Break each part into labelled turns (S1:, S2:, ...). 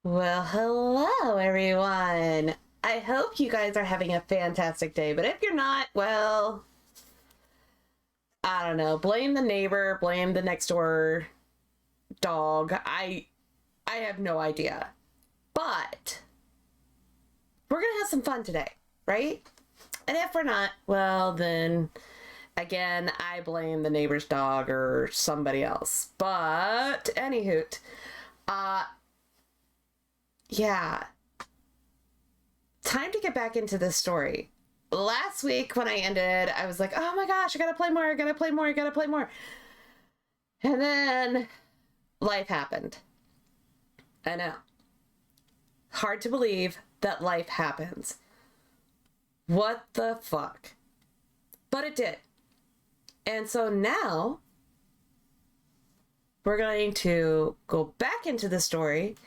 S1: Well, hello everyone. I hope you guys are having a fantastic day, but if you're not, well, I don't know. Blame the neighbor, blame the next door dog. I have no idea. But we're going to have some fun today, right? And if we're not, well, then again, I blame the neighbor's dog or somebody else. But anywho, yeah. Time to get back into this story. Last week when I ended, I was like, oh my gosh, I gotta play more, I gotta play more, I gotta play more. And then life happened. I know. Hard to believe that life happens. What the fuck? But it did. And so now we're going to go back into the story.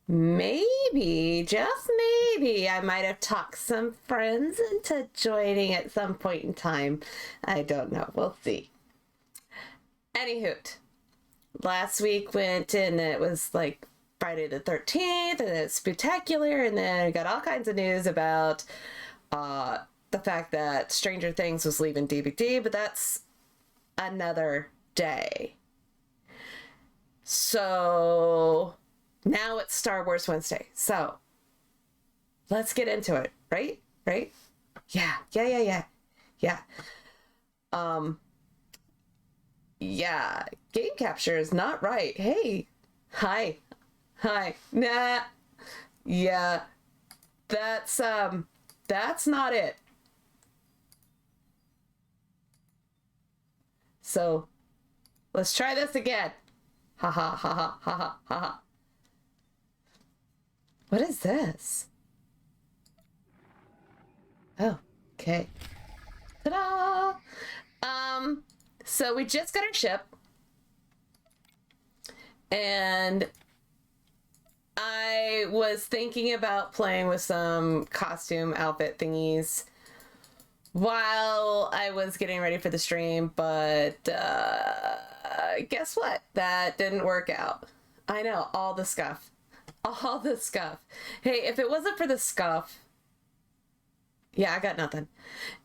S1: Maybe, just maybe, I might have talked some friends into joining at some point in time. I don't know. We'll see. Anywho, last week went and it was like Friday the 13th and it's spectacular, and then I got all kinds of news about the fact that Stranger Things was leaving DVD, but that's another day. So now it's Star Wars Wednesday. So let's get into it, right? Right? Yeah. Yeah, game capture is not right. Hey. Hi. Nah. Yeah. That's not it. So let's try this again. Ha ha ha ha ha ha ha. What is this? Oh, okay. Ta-da! So we just got our ship. And I was thinking about playing with some costume outfit thingies while I was getting ready for the stream, but guess what? That didn't work out. I know, all the scuff. All the scuff. Hey, if it wasn't for the scuff, yeah, I got nothing.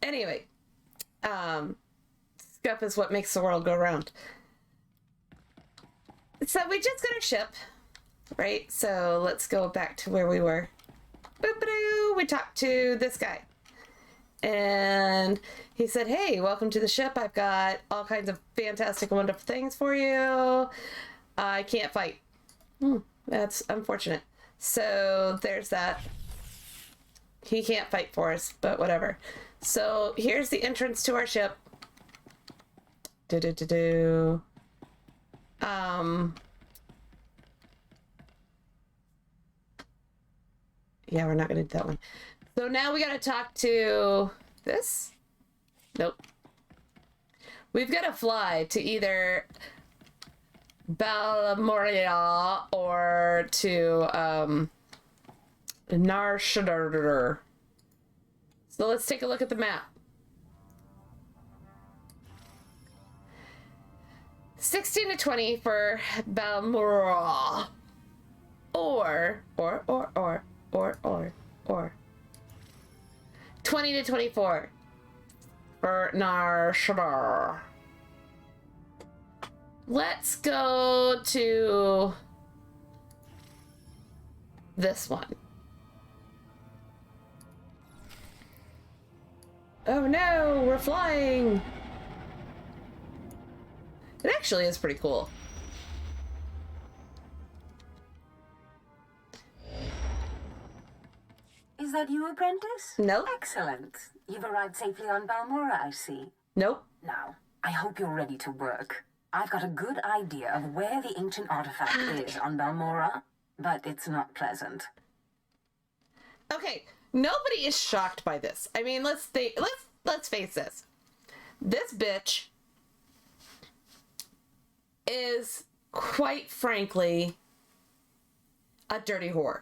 S1: Anyway, scuff is what makes the world go round. So we just got our ship, right? So let's go back to where we were. Boop-a-doo. We talked to this guy. And he said, hey, welcome to the ship. I've got all kinds of fantastic, wonderful things for you. I can't fight. That's unfortunate. So there's that. He can't fight for us, but whatever. So here's the entrance to our ship. Yeah, we're not going to do that one. So now we got to talk to this. Nope. We've got to fly to either Balmoral or to SWtoR. So let's take a look at the map. 16 to 20 for Balmoral. Or 20 to 24 for SWtoR. Let's go to this one. Oh no, we're flying. It actually is pretty cool.
S2: Is that you, apprentice?
S1: Nope.
S2: Excellent. You've arrived safely on Balmora, I see.
S1: Nope.
S2: Now, I hope you're ready to work. I've got a good idea of where the ancient artifact is on Balmora, but it's not pleasant.
S1: Okay, nobody is shocked by this. I mean, let's face this. This bitch is, quite frankly, a dirty whore.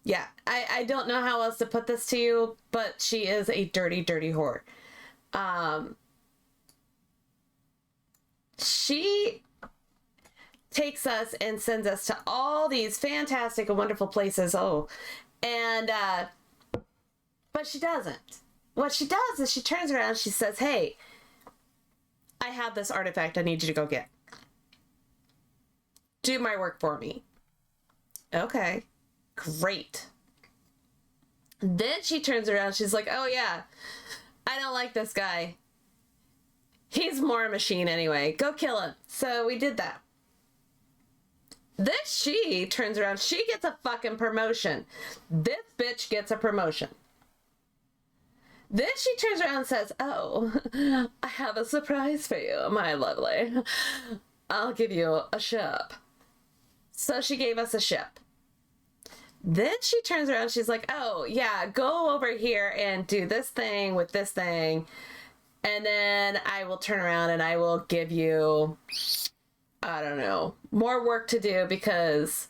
S1: Yeah, I don't know how else to put this to you, but she is a dirty, dirty whore. She takes us and sends us to all these fantastic and wonderful places. Oh, and, but she doesn't. What she does is she turns around and she says, hey, I have this artifact I need you to go get. Do my work for me. Okay, great. Then she turns around, she's like, oh yeah, I don't like this guy. He's more a machine anyway. Go kill him. So we did that. Then she turns around, she gets a fucking promotion. This bitch gets a promotion. Then she turns around and says, oh, I have a surprise for you, my lovely. I'll give you a ship. So she gave us a ship. Then she turns around, she's like, oh, yeah, go over here and do this thing with this thing. And then I will turn around and I will give you, I don't know, more work to do because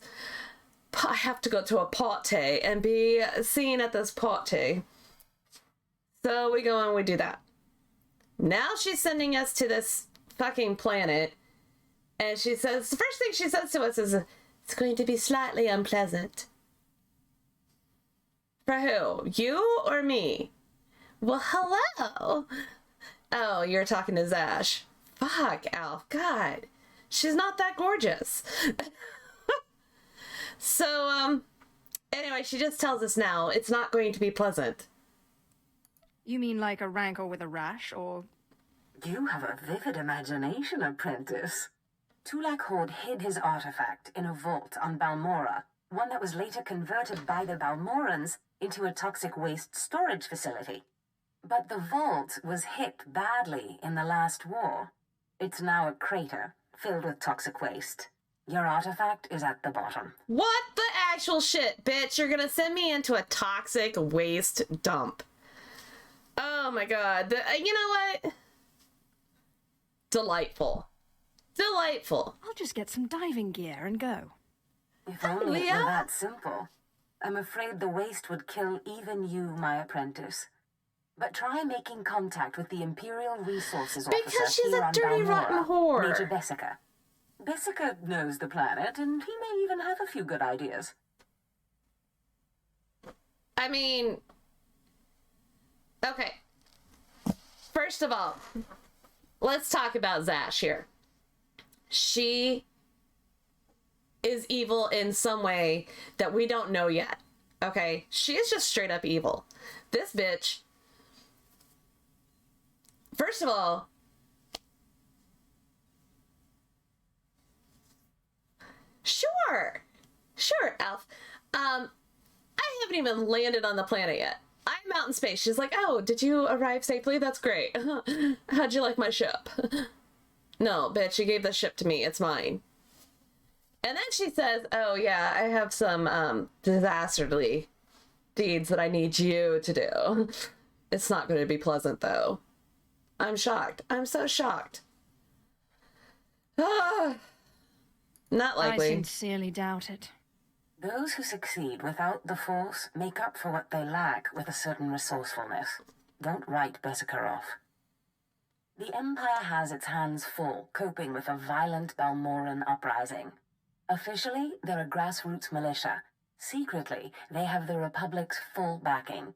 S1: I have to go to a party and be seen at this party. So we go and we do that. Now she's sending us to this fucking planet. And she says, the first thing she says to us is, it's going to be slightly unpleasant. For who? You or me? Well, hello. Oh, you're talking to Zash. Fuck, Alf. God. She's not that gorgeous. So, anyway, she just tells us now it's not going to be pleasant.
S3: You mean like a rancor with a rash, or...
S2: You have a vivid imagination, apprentice. Tulak Horde hid his artifact in a vault on Balmora, one that was later converted by the Balmorans into a toxic waste storage facility. But the vault was hit badly in the last war. It's now a crater filled with toxic waste. Your artifact is at the bottom.
S1: What the actual shit, bitch? You're gonna send me into a toxic waste dump. Oh my god. You know what? Delightful. Delightful.
S3: I'll just get some diving gear and go.
S2: If only it were that simple. I'm afraid the waste would kill even you, my apprentice. But try making contact with the Imperial Resources Officer
S1: Because she's
S2: here
S1: a
S2: on
S1: dirty,
S2: Balmora,
S1: rotten whore.
S2: Major Bessica. Bessica knows the planet, and he may even have a few good ideas.
S1: I mean... Okay. First of all, let's talk about Zash here. She is evil in some way that we don't know yet. Okay? She is just straight up evil. This bitch... First of all... Sure, Alf. I haven't even landed on the planet yet. I'm out in space. She's like, oh, did you arrive safely? That's great. How'd you like my ship? No, bitch, you gave the ship to me. It's mine. And then she says, oh, yeah, I have some dastardly deeds that I need you to do. It's not going to be pleasant, though. I'm shocked. I'm so shocked. Not likely.
S3: I sincerely doubt it.
S2: Those who succeed without the Force make up for what they lack with a certain resourcefulness. Don't write Bessica off. The Empire has its hands full coping with a violent Balmoran uprising. Officially, they're a grassroots militia. Secretly, they have the Republic's full backing.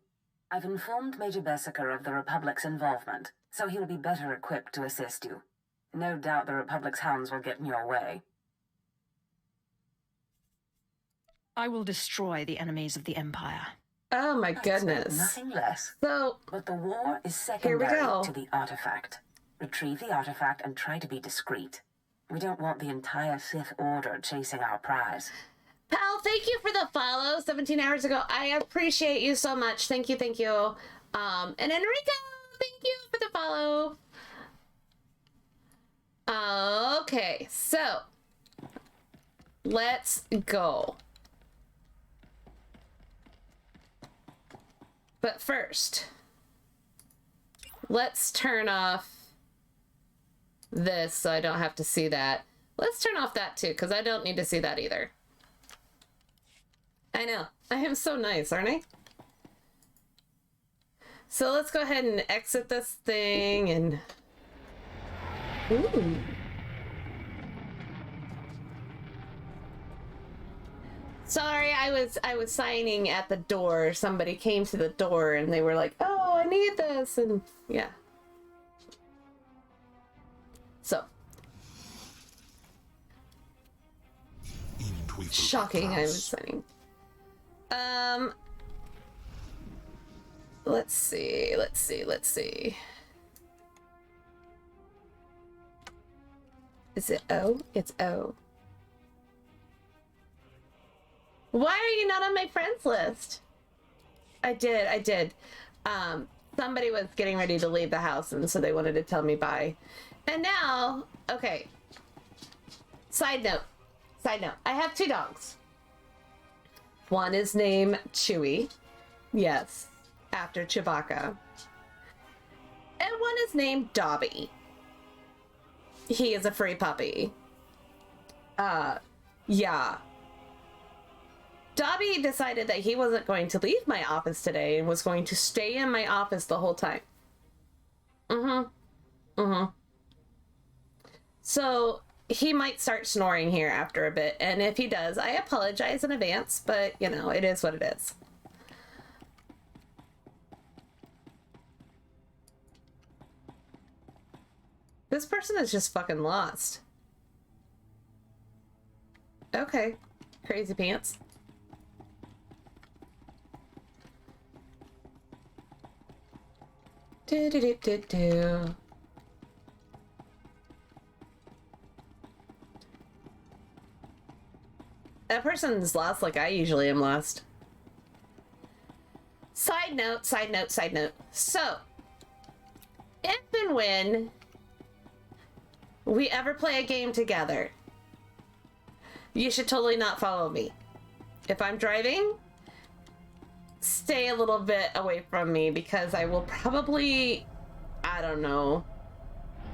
S2: I've informed Major Bessica of the Republic's involvement, so he'll be better equipped to assist you. No doubt the Republic's hounds will get in your way.
S3: I will destroy the enemies of the Empire.
S1: Oh my goodness.
S2: Nothing less.
S1: So,
S2: But the war is
S1: here we
S2: secondary
S1: go.
S2: to the artifact. Retrieve the artifact and try to be discreet. We don't want the entire Sith Order chasing our prize.
S1: Pal, thank you for the follow 17 hours ago. I appreciate you so much. Thank you, thank you. And Enrico, thank you for the follow. Okay, so let's go. But first, let's turn off this so I don't have to see that. Let's turn off that too, because I don't need to see that either. I know. I am so nice, aren't I? So let's go ahead and exit this thing and... Ooh. Sorry, I was signing at the door. Somebody came to the door and they were like, "Oh, I need this," and yeah. So shocking. I was signing. Let's see. Is it O? It's O. Why are you not on my friends list? I did. Somebody was getting ready to leave the house, and so they wanted to tell me bye. And now, okay. Side note. I have 2 dogs. One is named Chewy. Yes, after Chewbacca. And one is named Dobby. He is a free puppy. Yeah. Dobby decided that he wasn't going to leave my office today and was going to stay in my office the whole time. So he might start snoring here after a bit, and if he does, I apologize in advance, but you know, it is what it is. This person is just fucking lost. Okay, crazy pants. Do. That person's lost like I usually am lost. Side note. So, if and when we ever play a game together, you should totally not follow me. If I'm driving, stay a little bit away from me because I will probably, I don't know,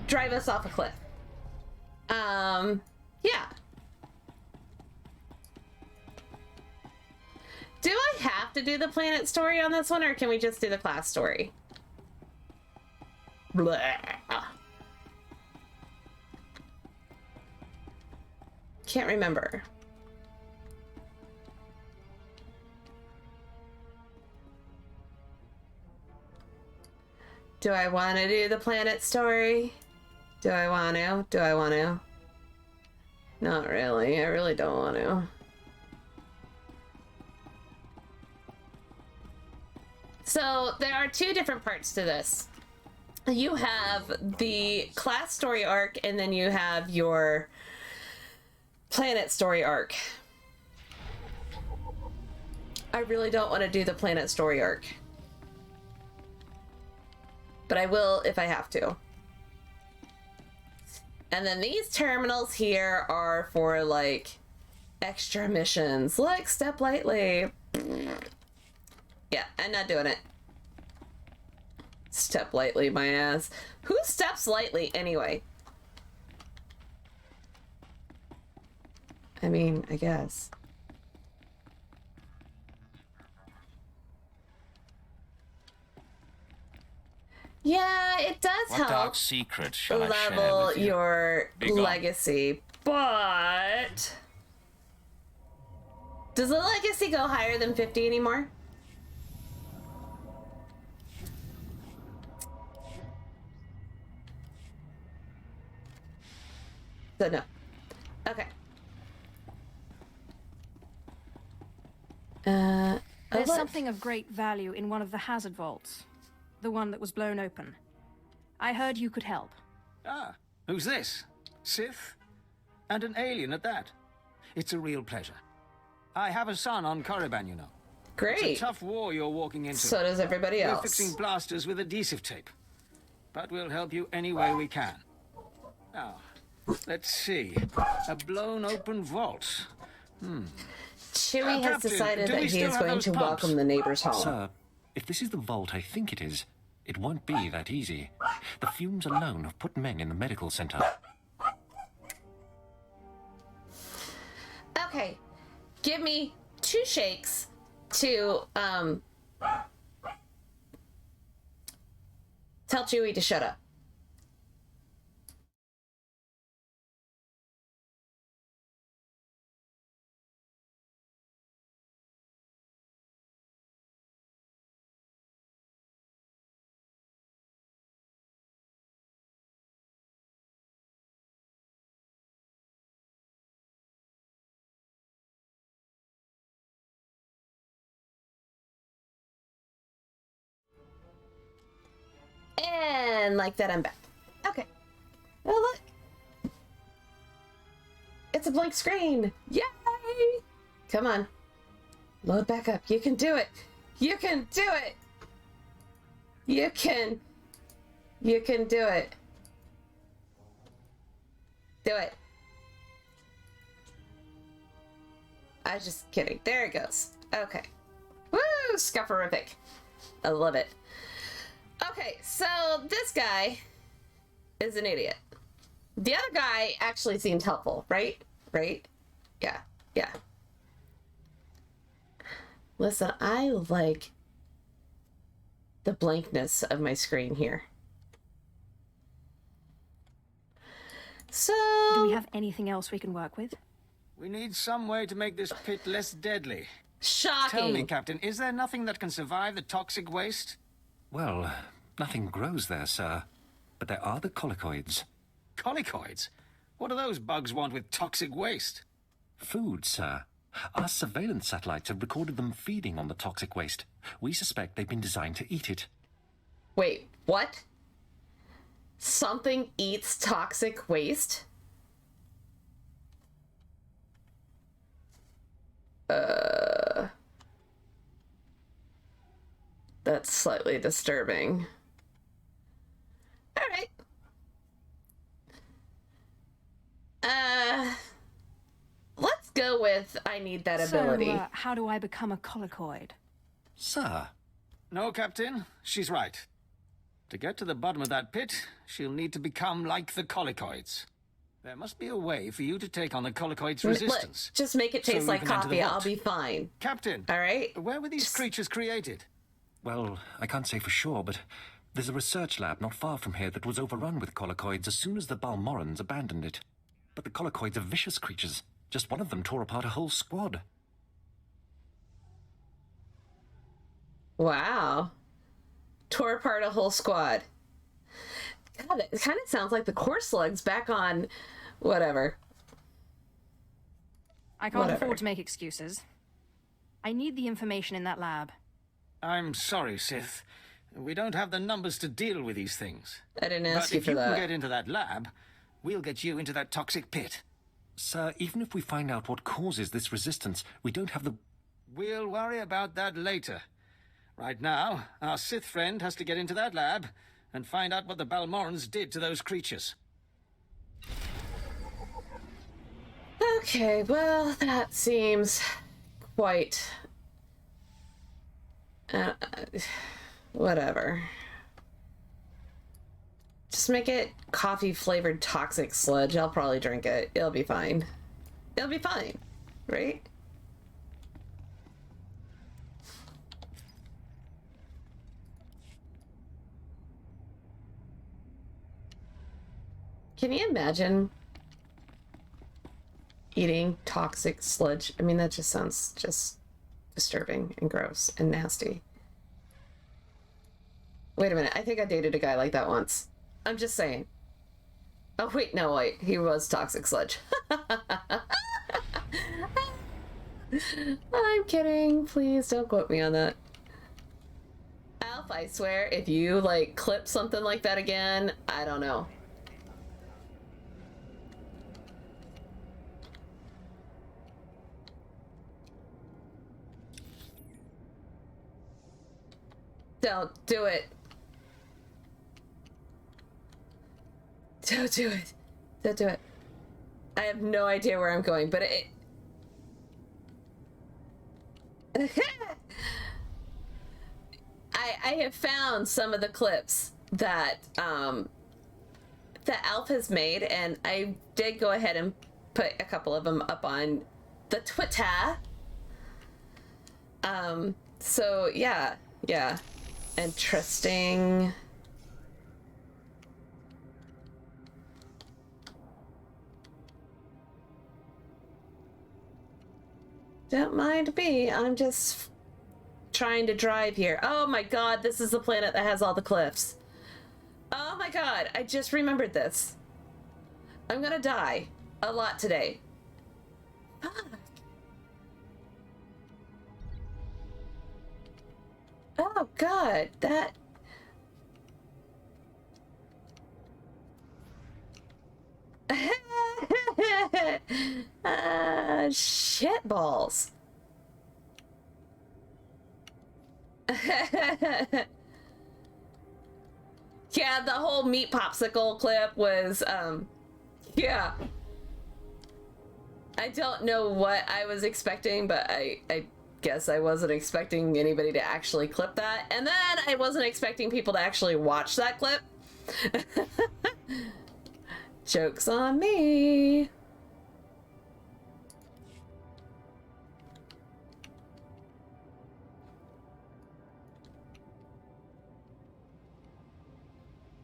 S1: drive us off a cliff. Yeah. Do I have to do the planet story on this one, or can we just do the class story? Blah. Can't remember. Do I want to do the planet story? Do I want to? Not really. I really don't want to. So there are 2 different parts to this. You have the class story arc, and then you have your planet story arc. I really don't want to do the planet story arc, but I will if I have to. And then these terminals here are for like extra missions, like Step Lightly. Yeah, I'm not doing it. Step lightly, my ass. Who steps lightly anyway? I mean, I guess. Yeah, it does
S4: What
S1: help
S4: dark secret shall I share
S1: level
S4: with you?
S1: your
S4: Begone.
S1: legacy, but does the legacy go higher than 50 anymore? So no. Okay.
S3: There's
S1: look.
S3: something of great value in one of the hazard vaults. The one that was blown open. I heard you could help.
S5: Ah, who's this? Sith? And an alien at that. It's a real pleasure. I have a son on Korriban, you know.
S1: Great.
S5: It's a tough war you're walking into.
S1: So does everybody
S5: We're
S1: else.
S5: fixing blasters with adhesive tape. But we'll help you any way we can. Now, let's see. A blown open vault.
S1: Chewie has
S5: Captain,
S1: decided
S5: do
S1: that
S5: we
S1: he
S5: still
S1: is
S5: have
S1: going
S5: those
S1: to
S5: pumps?
S1: welcome the neighbors home.
S6: Sir, if this is the vault I think it is, it won't be that easy. The fumes alone have put men in the medical center.
S1: Okay. Give me 2 shakes to tell Chewie to shut up. And like that, I'm back. Okay. Oh, look. It's a blank screen. Yay! Come on. Load back up. You can do it. You can do it. You can do it. Do it. I was just kidding. There it goes. Okay. Woo! Scufferific. I love it. Okay, so this guy is an idiot. The other guy actually seemed helpful, right? Right? Yeah. Yeah. Listen, I like the blankness of my screen here. So...
S3: Do we have anything else we can work with?
S5: We need some way to make this pit less deadly.
S1: Shocking.
S5: Tell me, Captain, is there nothing that can survive the toxic waste?
S6: Well, nothing grows there, sir. But there are the colicoids.
S5: Colicoids? What do those bugs want with toxic waste?
S6: Food, sir. Our surveillance satellites have recorded them feeding on the toxic waste. We suspect they've been designed to eat it.
S1: Wait, what? Something eats toxic waste? That's slightly disturbing. Alright. Let's go with I need that ability.
S3: So, how do I become a colicoid?
S6: Sir.
S5: No, Captain, she's right. To get to the bottom of that pit, she'll need to become like the colicoids. There must be a way for you to take on the colicoids' resistance.
S1: Just make it
S5: So
S1: taste
S5: we
S1: like
S5: can enter the
S1: coffee. I'll
S5: vault.
S1: be fine.
S5: Captain,
S1: Alright?
S5: where were these creatures created?
S6: Well, I can't say for sure, but there's a research lab not far from here that was overrun with colicoids as soon as the Balmorans abandoned it. But the colicoids are vicious creatures. Just one of them tore apart a whole squad.
S1: Wow. Tore apart a whole squad. God, it kind of sounds like the core slugs back on whatever.
S3: I can't
S1: Whatever.
S3: afford to make excuses. I need the information in that lab.
S5: I'm sorry, Sith. We don't have the numbers to deal with these things.
S1: I didn't ask
S5: But
S1: you
S5: if
S1: for
S5: you can
S1: that.
S5: get into that lab, we'll get you into that toxic pit.
S6: Sir, even if we find out what causes this resistance, we don't have the...
S5: We'll worry about that later. Right now, our Sith friend has to get into that lab and find out what the Balmorans did to those creatures.
S1: Okay, well, that seems quite... whatever. Just make it coffee-flavored toxic sludge. I'll probably drink it. It'll be fine. It'll be fine, right? Can you imagine eating toxic sludge? I mean, that just sounds just disturbing and gross and nasty. Wait a minute. I think I dated a guy like that once. I'm just saying. Oh, wait. No, wait. He was toxic sludge. I'm kidding. Please don't quote me on that. Alf, I swear, if you, like, clip something like that again, I don't know. Don't do it. Don't do it. Don't do it. I have no idea where I'm going, but it... I have found some of the clips that that Alf has made, and I did go ahead and put a couple of them up on the Twitter. So yeah. Interesting. Don't mind me. I'm just trying to drive here. Oh my god, this is the planet that has all the cliffs. Oh my god, I just remembered this. I'm gonna die a lot today. Fuck. Oh god, that... Shit balls. Yeah, the whole meat popsicle clip was, yeah. I don't know what I was expecting, but I guess I wasn't expecting anybody to actually clip that. And then I wasn't expecting people to actually watch that clip. Joke's on me.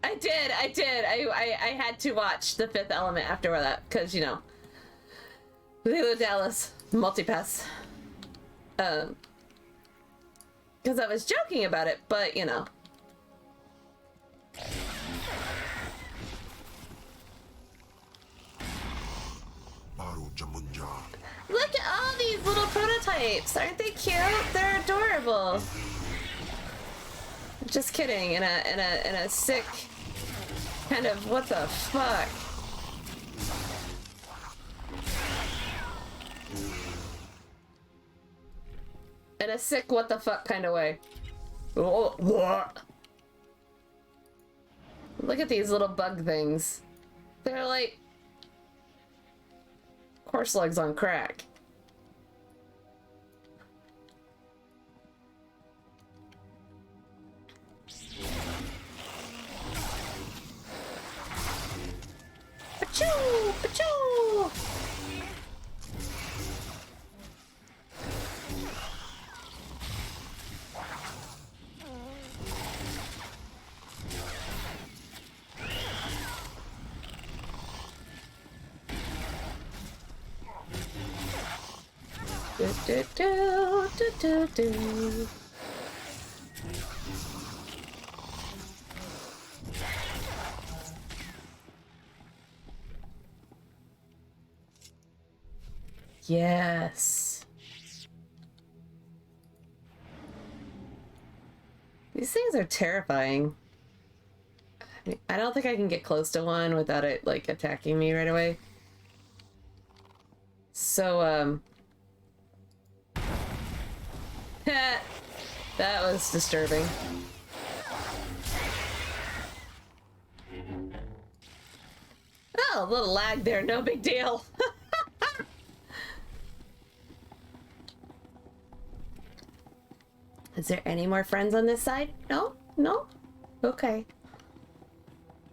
S1: I did. I had to watch The Fifth Element after that, because, you know, Lilo Dallas, multipass. Because I was joking about it, but, you know. Look at all these little prototypes. Aren't they cute? They're adorable. Just kidding. In a sick kind of what the fuck. In a sick what the fuck kind of way. Oh, what? Look at these little bug things. They're like horse legs on crack. Pachoo! Pachoo! Do, do, do, do, do. Yes. These things are terrifying. I don't think I can get close to one without it, like, attacking me right away. So, that was disturbing. Oh, a little lag there, no big deal. Is there any more friends on this side? No? No? Okay.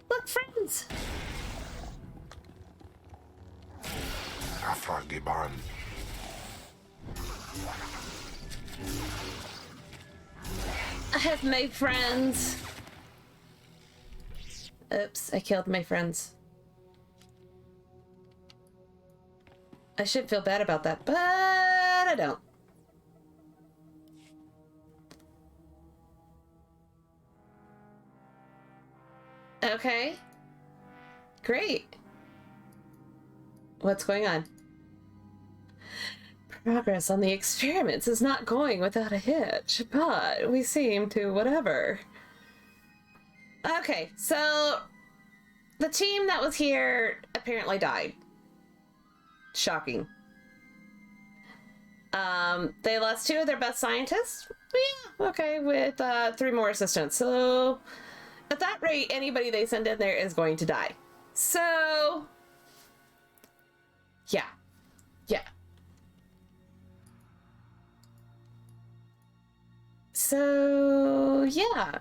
S1: Look, friends! I have made friends. Oops, I killed my friends. I should feel bad about that, but I don't. Okay. Great. What's going on? Progress on the experiments is not going without a hitch, but we seem to whatever. Okay, so the team that was here apparently died. Shocking. They lost 2 of their best scientists. Yeah, okay, with 3 more assistants. So at that rate, anybody they send in there is going to die. So yeah. Yeah. So yeah.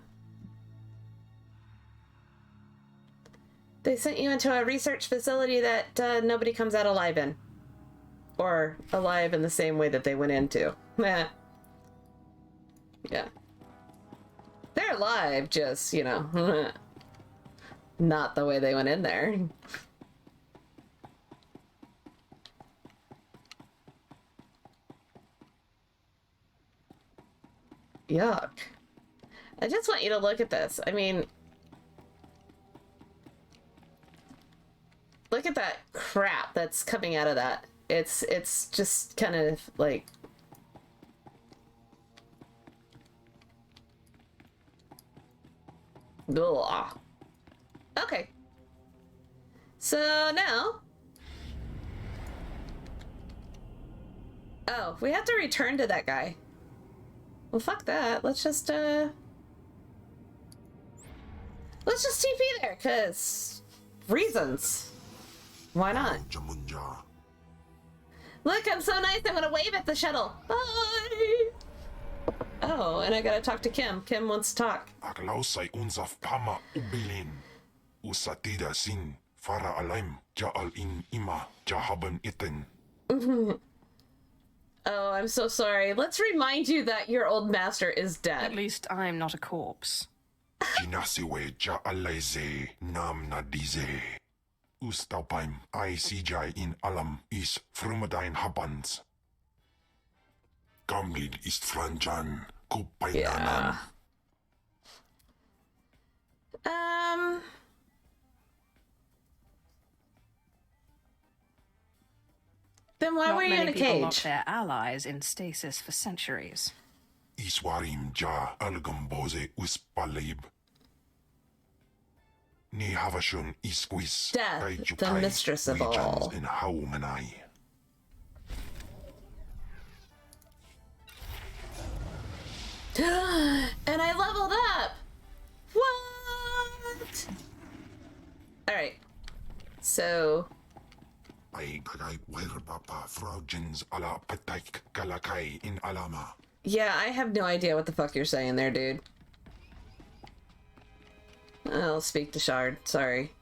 S1: They sent you into a research facility that nobody comes out alive in. Or alive in the same way that they went into. Yeah. They're alive, just, you know, not the way they went in there. Yuck. I just want you to look at this. I mean, look at that crap that's coming out of that. It's just kind of like... Ugh. Okay. So now Oh, we have to return to that guy. Well, fuck that. Let's just TP there, cause reasons. Why not? Look, I'm so nice. I'm gonna wave at the shuttle. Bye. Oh, and I gotta talk to Kim. Kim wants to talk.
S4: Aklausay unsaf pama ubilin. Usatida sin fara alaim jaal in ima jahaban iten.
S1: Oh, I'm so sorry. Let's remind you that your old master is dead.
S3: At least I'm not a corpse.
S4: Jinasiwe jaalaize nam nadize. Ustaupaim I CJ in alam is frumadine habans. Gamlid ist franjan kupainanan.
S1: Yeah. Then why were you in a
S3: People
S1: cage?
S3: locked their allies in stasis for centuries.
S4: Iswarim ja algamboze uspalib. Ni havashun isquis.
S1: Death, the mistress of all.
S4: In haumanai.
S1: And I leveled up! What? Alright. So...
S4: Ay kagay werbapa fraujins ala pataik kalakai in alama.
S1: Yeah, I have no idea what the fuck you're saying there, dude. I'll speak to Shard. Sorry.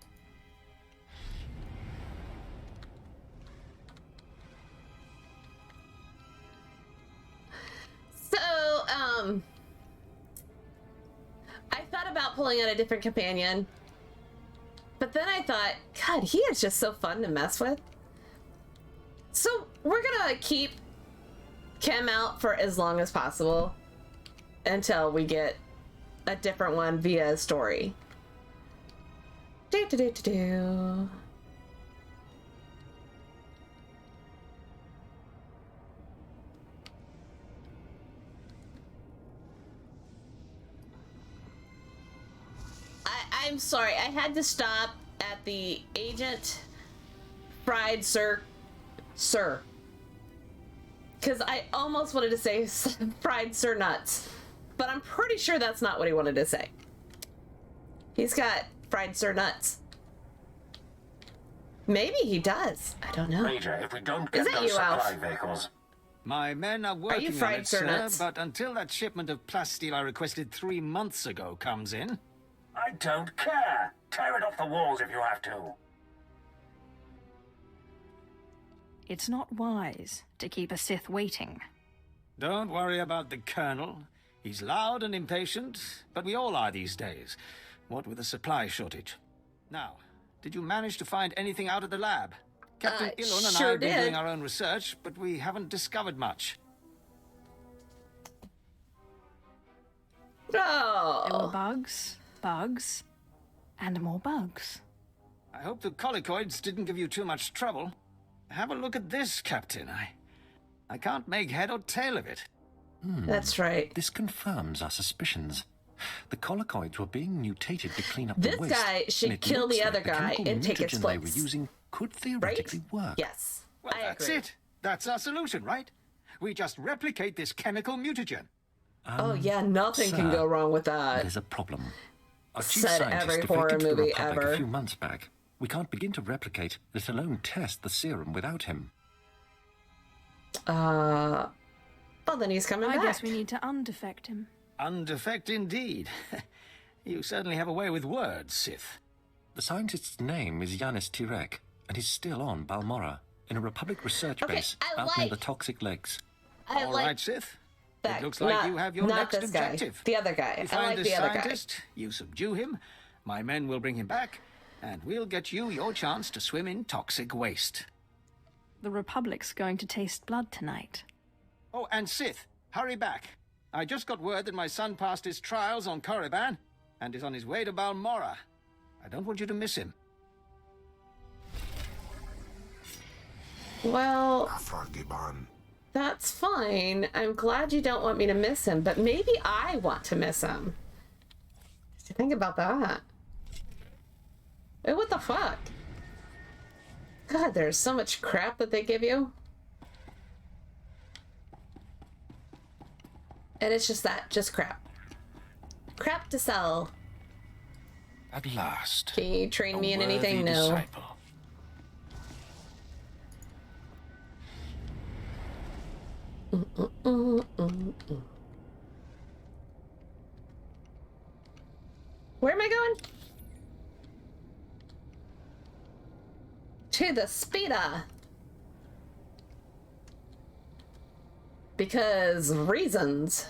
S1: So, I thought about pulling out a different companion, but then I thought, God, he is just so fun to mess with. So, we're gonna keep Kim out for as long as possible until we get a different one via story. Do. I'm sorry, I had to stop at the agent fried sir. Because I almost wanted to say fried sir nuts, but I'm pretty sure that's not what he wanted to say. He's got fried sir nuts. Maybe he does. I don't know.
S5: Major, if we don't get those supply vehicles. My men are working on it, sir, but until that shipment of plasteel I requested 3 months ago comes in... I don't care. Tear it off the walls if you have to.
S3: It's not wise to keep a Sith waiting.
S5: Don't worry about the Colonel. He's loud and impatient, but we all are these days. What with the supply shortage. Now, did you manage to find anything out of the lab? Captain Ilon and I have been doing our own research, but we haven't discovered much.
S1: Oh.
S3: There were bugs, and more bugs.
S5: I hope the colicoids didn't give you too much trouble. Have a look at this, Captain. I can't make head or tail of it.
S1: That's right.
S6: This confirms our suspicions. The colicoids were being mutated to clean up the waste.
S1: This guy should kill the other guy and take its place.
S6: They were using could theoretically work.
S1: Yes.
S5: Well, that's it. That's our solution, right? We just replicate this chemical mutagen.
S1: Oh yeah, nothing can go wrong with that.
S6: There's a problem. Our chief
S1: Said
S6: scientist
S1: every
S6: defected
S1: horror
S6: to the
S1: movie
S6: Republic
S1: ever.
S6: a few months back. We can't begin to replicate, let alone test the serum without him.
S1: Well, then he's coming back.
S3: I guess we need to undefect him.
S5: Undefect indeed. You certainly have a way with words, Sith.
S6: The scientist's name is Yanis Tirek, and he's still on Balmorra, in a Republic research base out near the Toxic Lakes.
S5: All right, Sith. It looks like you have your next objective.
S1: The other guy.
S5: You find the scientist, you subdue him, my men will bring him back, and we'll get you your chance to swim in toxic waste.
S3: The Republic's going to taste blood tonight.
S5: Oh, and Sith, hurry back. I just got word that my son passed his trials on Korriban and is on his way to Balmorra. I don't want you to miss him.
S1: Well, that's fine. I'm glad you don't want me to miss him, but maybe I want to miss him. Just think about that. Hey, what the fuck? God, there's so much crap that they give you. And it's just that, just crap. Crap to sell.
S5: At last.
S1: Can you train me in
S5: a
S1: anything?
S5: worthy
S1: No.
S5: disciple.
S1: Where am I going? To the speeder. Because reasons.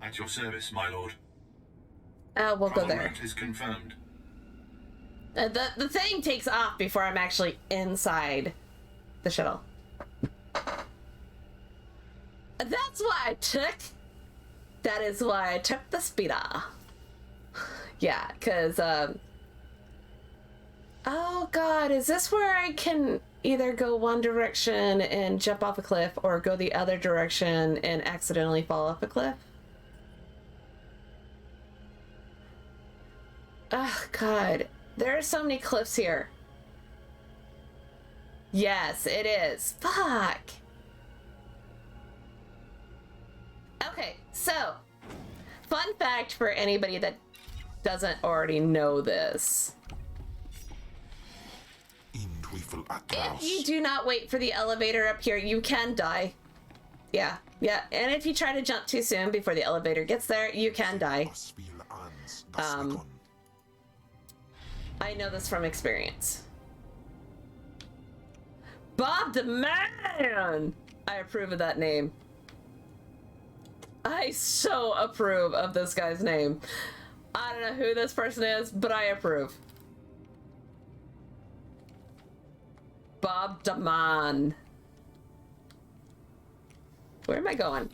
S7: At your service, my lord.
S1: We'll go
S7: Travel
S1: there.
S7: route is confirmed.
S1: The thing takes off before I'm actually inside the shuttle. That's why I took. That is why I took the speeder. Yeah, because, oh god, is this where I can either go one direction and jump off a cliff or go the other direction and accidentally fall off a cliff? Oh god, there are so many cliffs here. Yes, it is. Fuck. Okay, so, fun fact for anybody that doesn't already know this.
S4: In Twyfel
S1: If you
S4: Atraus.
S1: do not wait for the elevator up here, you can die. Yeah, yeah. And if you try to jump too soon before the elevator gets there, you can die.
S4: Asvil Ans Dasnagon.
S1: I know this from experience. Bob the Man! I approve of that name. I so approve of this guy's name. I don't know who this person is, but I approve. Bob the Man. Where am I going?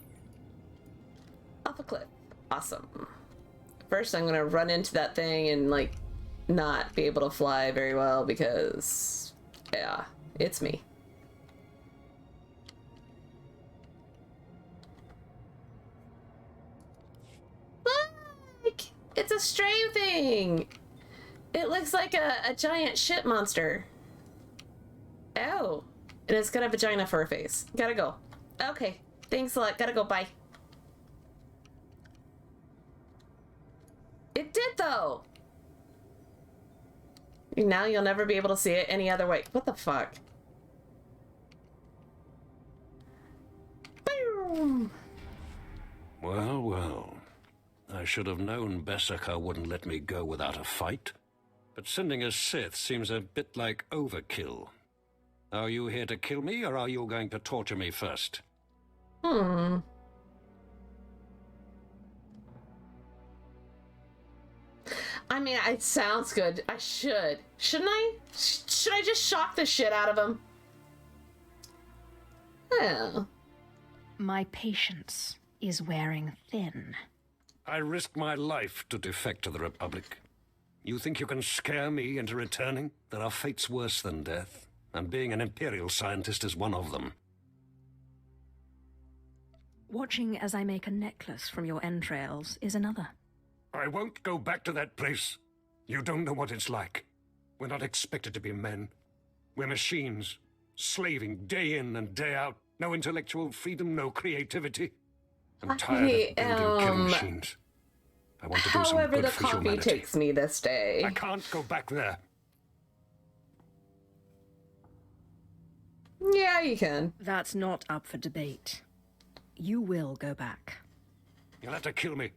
S1: Off a cliff. Awesome. First, I'm gonna run into that thing and, like, not be able to fly very well because, yeah, it's me. Look! It's a stray thing! It looks like a giant shit monster. Oh. And it's got a vagina for a face. Gotta go. Okay. Thanks a lot. Gotta go. Bye. It did, though! Now you'll never be able to see it any other way. What the fuck? Boom!
S8: Well, well. I should have known Bessica wouldn't let me go without a fight. But sending a Sith seems a bit like overkill. Are you here to kill me, or are you going to torture me first?
S1: I mean, it sounds good. I should. Shouldn't I? Should I just shock the shit out of him? Oh.
S3: My patience is wearing thin.
S8: I risked my life to defect to the Republic. You think you can scare me into returning? There are fates worse than death, and being an Imperial scientist is one of them.
S3: Watching as I make a necklace from your entrails is another.
S8: I won't go back to that place. You don't know what it's like. We're not expected to be men. We're machines, slaving day in and day out. No intellectual freedom, no creativity. I'm tired of building killing machines. I want to do some
S1: However
S8: good
S1: the
S8: for
S1: coffee
S8: humanity.
S1: takes me this day.
S8: I can't go back there.
S1: Yeah, you can.
S3: That's not up for debate. You will go back.
S8: You'll have to kill me.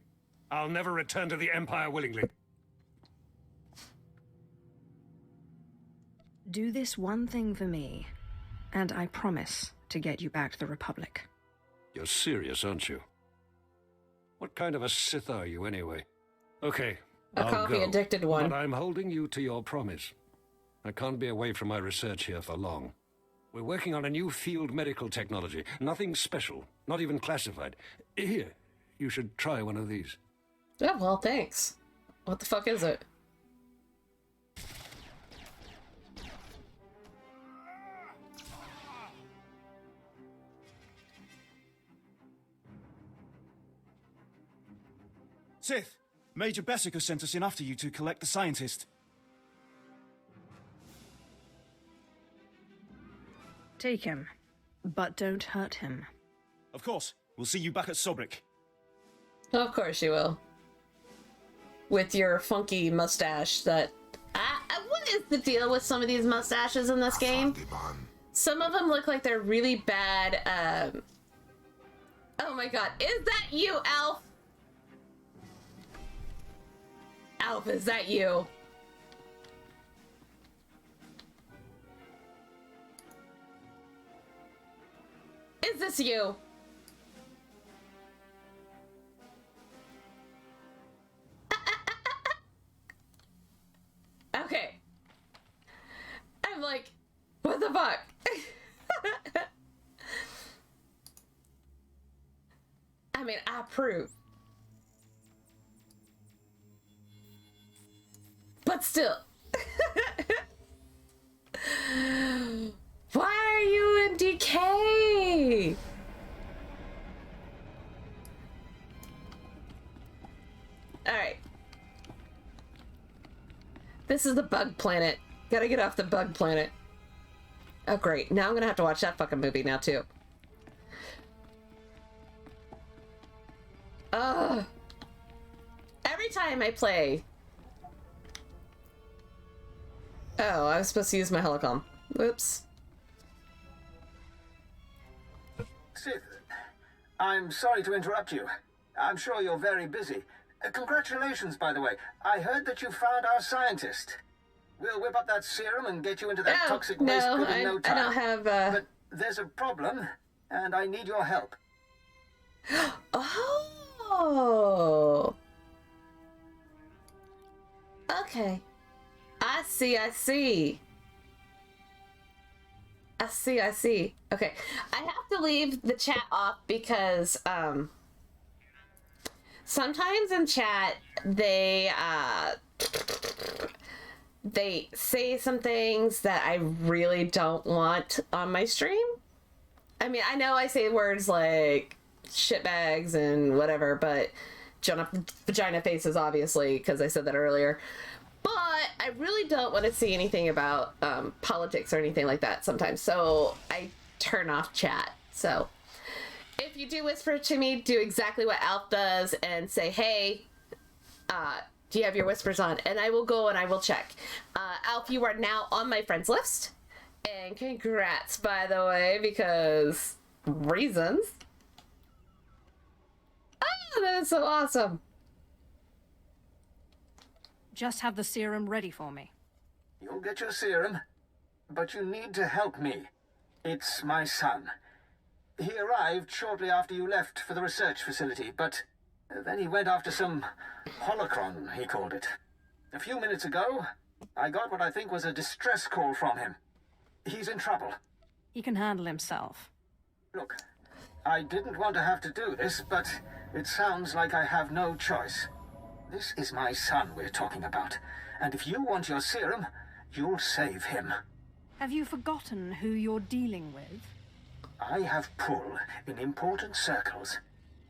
S8: I'll never return to the Empire willingly.
S3: Do this one thing for me, and I promise to get you back to the Republic.
S8: You're serious, aren't you? What kind of a Sith are you, anyway? Okay,
S1: A
S8: I'll
S1: coffee-addicted
S8: go,
S1: one.
S8: But I'm holding you to your promise. I can't be away from my research here for long. We're working on a new field medical technology. Nothing special, not even classified. Here, you should try one of these.
S1: Yeah, well, thanks. What the fuck is it?
S9: Sith, Major Bessica sent us in after you to collect the scientist.
S3: Take him, but don't hurt him.
S9: Of course. We'll see you back at Sobrik.
S1: Of course you will. With your funky mustache that... what is the deal with some of these mustaches in this game? Some of them look like they're really bad, Oh my god, is that you, Alf? Alf, is that you? Is this you? Okay. I'm like, what the fuck? I mean, I approve. But still. Why are you in decay? Alright. This is the bug planet. Gotta get off the bug planet. Oh great, now I'm gonna have to watch that fucking movie now too. Ugh. Every time I play... Oh, I was supposed to use my helicom. Whoops.
S5: Sith, I'm sorry to interrupt you. I'm sure you're very busy. Congratulations, by the way. I heard that you found our scientist. We'll whip up that serum and get you into that toxic waste pit in no time.
S1: I don't have,
S5: But there's a problem, and I need your help.
S1: Oh. Okay. I see. I see. Okay. I have to leave the chat off because, sometimes in chat, they say some things that I really don't want on my stream. I mean, I know I say words like shitbags and whatever, but vagina faces, obviously, because I said that earlier. But I really don't want to see anything about politics or anything like that sometimes, so I turn off chat. So if you do whisper to me, do exactly what Alf does and say, hey, do you have your whispers on? And I will go and I will check. Alf, you are now on my friends list. And congrats, by the way, because reasons. Oh, that is so awesome.
S3: Just have the serum ready for me.
S5: You'll get your serum, but you need to help me. It's my son. He arrived shortly after you left for the research facility, but then he went after some holocron, he called it. A few minutes ago, I got what I think was a distress call from him. He's in trouble.
S3: He can handle himself.
S5: Look, I didn't want to have to do this, but it sounds like I have no choice. This is my son we're talking about, and if you want your serum, you'll save him.
S3: Have you forgotten who you're dealing with?
S5: I have pull in important circles,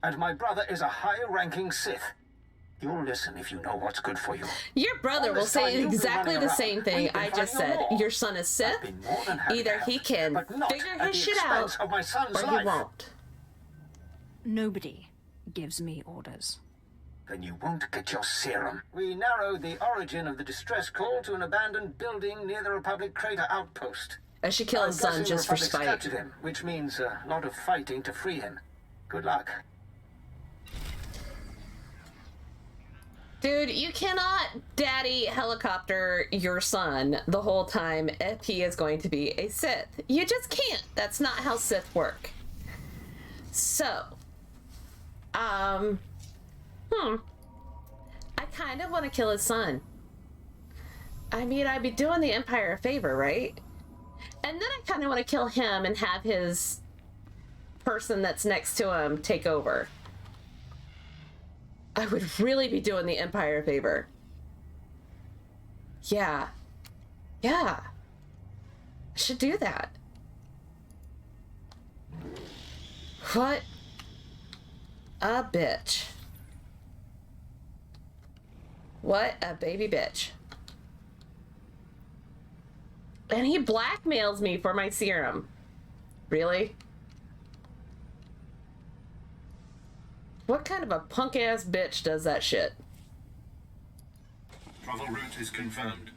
S5: and my brother is a high-ranking Sith. You'll listen if you know what's good for you.
S1: Your brother will say exactly the same thing I just said. Your son is Sith. Either he can figure his shit out, or he won't.
S3: Nobody gives me orders.
S5: Then you won't get your serum. We narrowed the origin of the distress call to an abandoned building near the Republic crater outpost.
S1: I should kill his son just for spite.
S5: Captured him, which means a lot of fighting to free him. Good luck.
S1: Dude, you cannot daddy helicopter your son the whole time if he is going to be a Sith. You just can't. That's not how Sith work. So, I kind of want to kill his son. I mean, I'd be doing the Empire a favor, right? And then I kind of want to kill him and have his person that's next to him take over. I would really be doing the Empire a favor. Yeah. Yeah. I should do that. What a bitch. What a baby bitch. And he blackmails me for my serum. Really? What kind of a punk-ass bitch does that shit?
S7: Travel route is confirmed.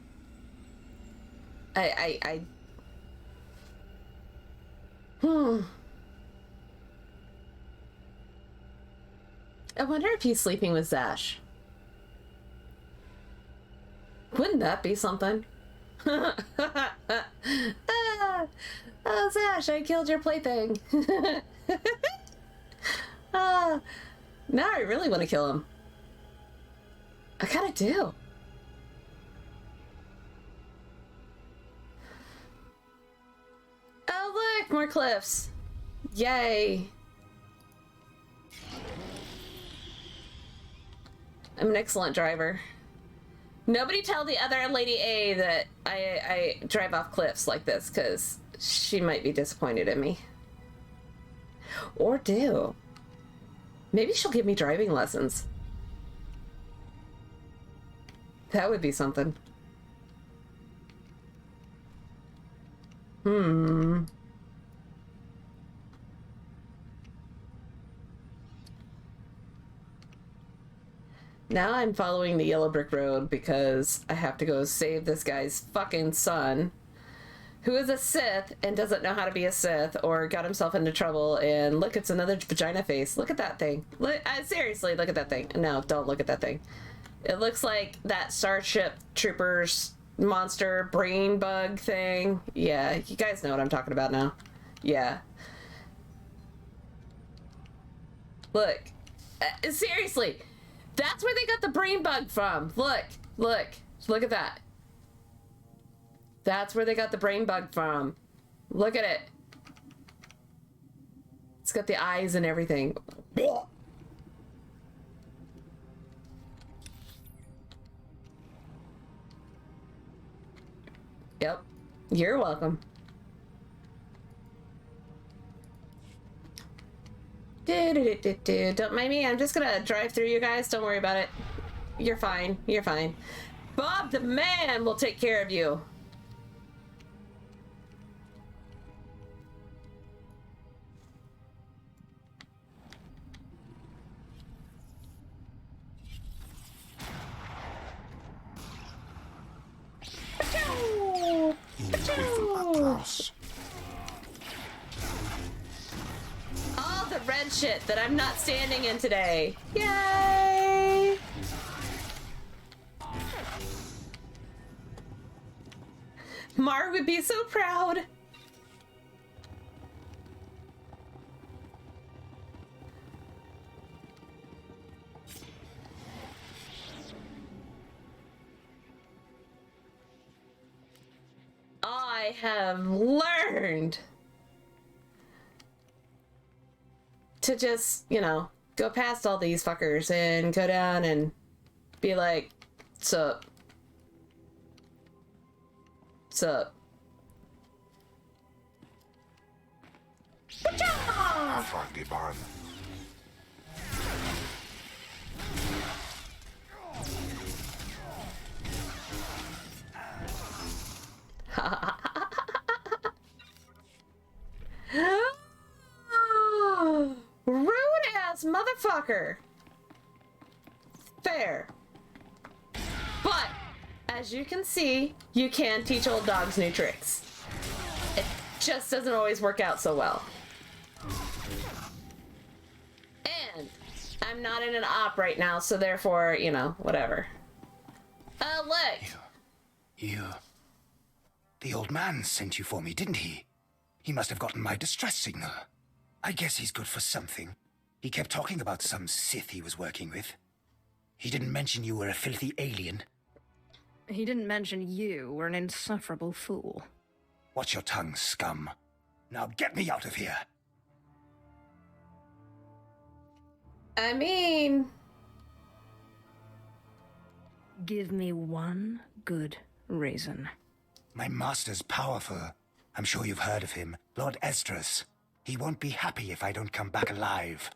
S1: I wonder if he's sleeping with Zash. Wouldn't that be something? Oh, Zash, I killed your plaything. Now I really want to kill him. I kinda do. Oh, look, more cliffs. Yay. I'm an excellent driver. Nobody tell the other Lady A that I drive off cliffs like this, because she might be disappointed in me. Or do. Maybe she'll give me driving lessons. That would be something. Now I'm following the yellow brick road because I have to go save this guy's fucking son, who is a Sith and doesn't know how to be a Sith, or got himself into trouble. And look, it's another vagina face. Look at that thing. Look, seriously, look at that thing. No, don't look at that thing. It looks like that Starship Troopers monster brain bug thing. Yeah, you guys know what I'm talking about now. Yeah. Look. Seriously. That's where they got the brain bug from. Look. Look. Look at that. That's where they got the brain bug from. Look at it. It's got the eyes and everything. Yep. You're welcome. Don't mind me. I'm just gonna drive through, you guys. Don't worry about it. You're fine. You're fine. Bob the man will take care of you. All the red shit that I'm not standing in today. Yay! Mar would be so proud. I have learned to just, you know, go past all these fuckers and go down and be like, sup? Sup?
S4: Forgiven.
S1: Rude ass motherfucker. Fair. But, as you can see, you can teach old dogs new tricks. It just doesn't always work out so well. And I'm not in an op right now, so therefore, you know, whatever. Oh, look.
S10: You... The old man sent you for me, didn't he? He must have gotten my distress signal. I guess he's good for something. He kept talking about some Sith he was working with. He didn't mention you were a filthy alien.
S3: He didn't mention you were an insufferable fool.
S10: Watch your tongue, scum. Now get me out of here.
S1: I mean...
S3: Give me one good reason.
S10: My master's powerful. I'm sure you've heard of him. Lord Esdras. He won't be happy if I don't come back alive.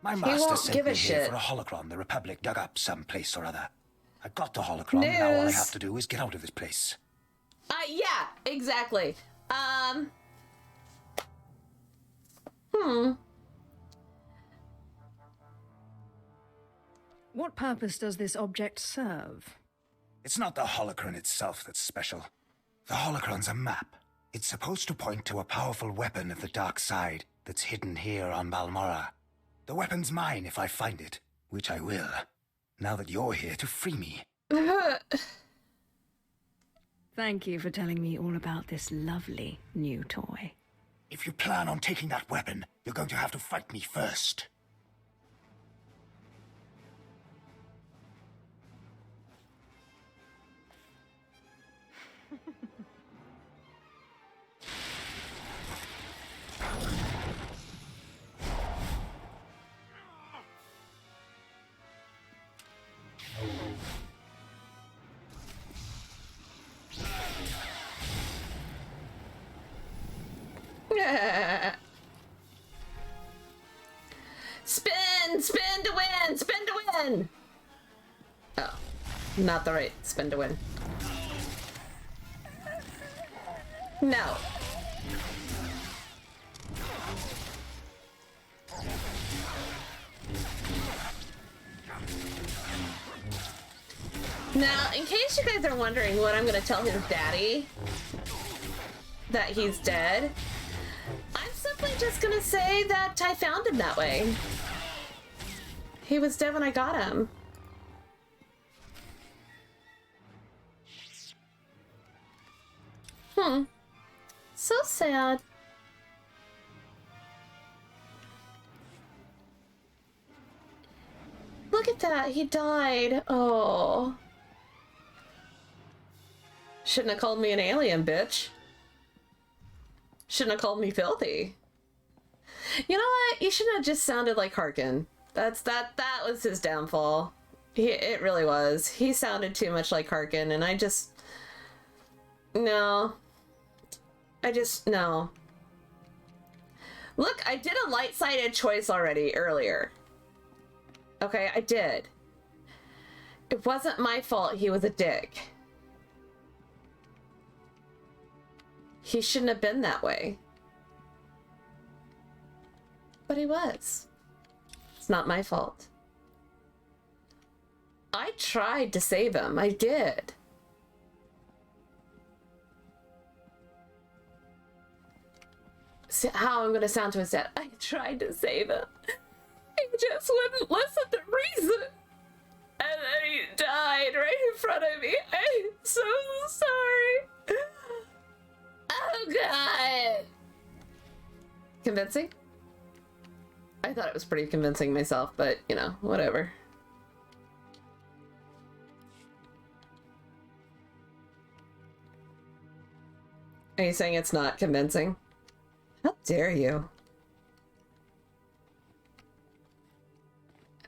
S10: My master sent me here for a holocron the Republic dug up someplace or other. I got the holocron, now all I have to do is get out of this place.
S1: Yeah, exactly.
S3: What purpose does this object serve?
S10: It's not the holocron itself that's special. The holocron's a map. It's supposed to point to a powerful weapon of the dark side that's hidden here on Balmora. The weapon's mine if I find it, which I will, now that you're here to free me.
S3: Thank you for telling me all about this lovely new toy.
S10: If you plan on taking that weapon, you're going to have to fight me first.
S1: Spin! Spin to win! Spin to win! Oh, not the right spin to win. No. Now, in case you guys are wondering what I'm gonna tell his daddy, that he's dead, I'm simply just gonna say that I found him that way. He was dead when I got him. So sad. Look at that, he died. Oh. Shouldn't have called me an alien, bitch. Shouldn't have called me filthy. You know what? You shouldn't have just sounded like Harkin. That was his downfall. It really was. He sounded too much like Harkin, and I just... No. No. Look, I did a light-sided choice already earlier. Okay, I did. It wasn't my fault he was a dick. He shouldn't have been that way. But he was. It's not my fault. I tried to save him. I did. See how I'm gonna sound to his dad. I tried to save him. He just wouldn't listen to reason. And then he died right in front of me. I'm so sorry. Oh, God. Convincing? I thought it was pretty convincing myself, but, you know, whatever. Are you saying it's not convincing? How dare you?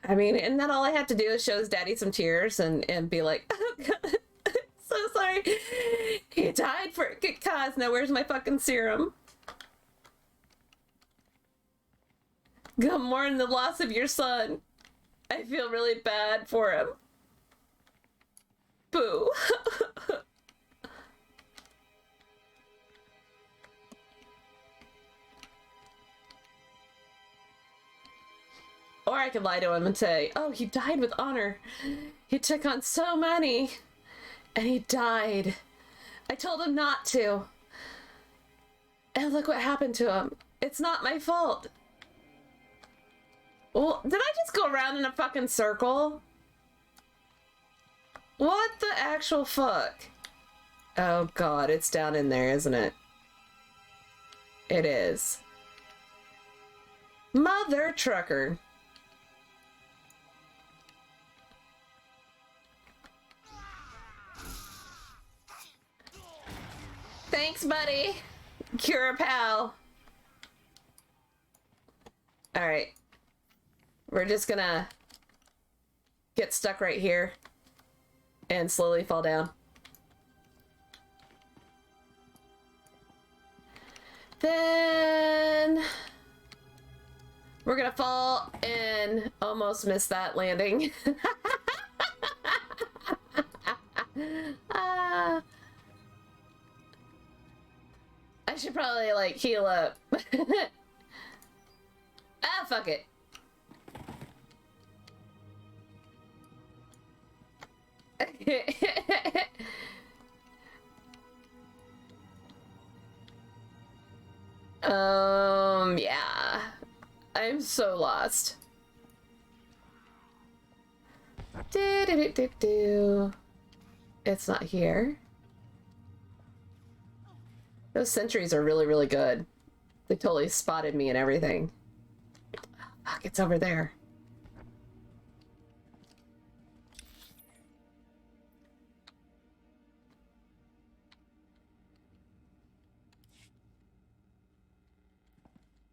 S1: I mean, isn't that all I have to do is show his daddy some tears and be like, oh, God. So sorry. He died for a good cause. Now where's my fucking serum? Go mourn the loss of your son. I feel really bad for him. Boo. Or I could lie to him and say, oh, he died with honor. He took on so many. And he died. I told him not to. And look what happened to him. It's not my fault. Well, did I just go around in a fucking circle? What the actual fuck? Oh God, it's down in there, isn't it? It is. Mother trucker. Thanks, buddy. You're a pal. Alright. We're just gonna get stuck right here and slowly fall down. Then we're gonna fall and almost miss that landing. I should probably like heal up. fuck it. Yeah. I'm so lost. It's not here. Those sentries are really, really good. They totally spotted me and everything. Fuck, it's over there.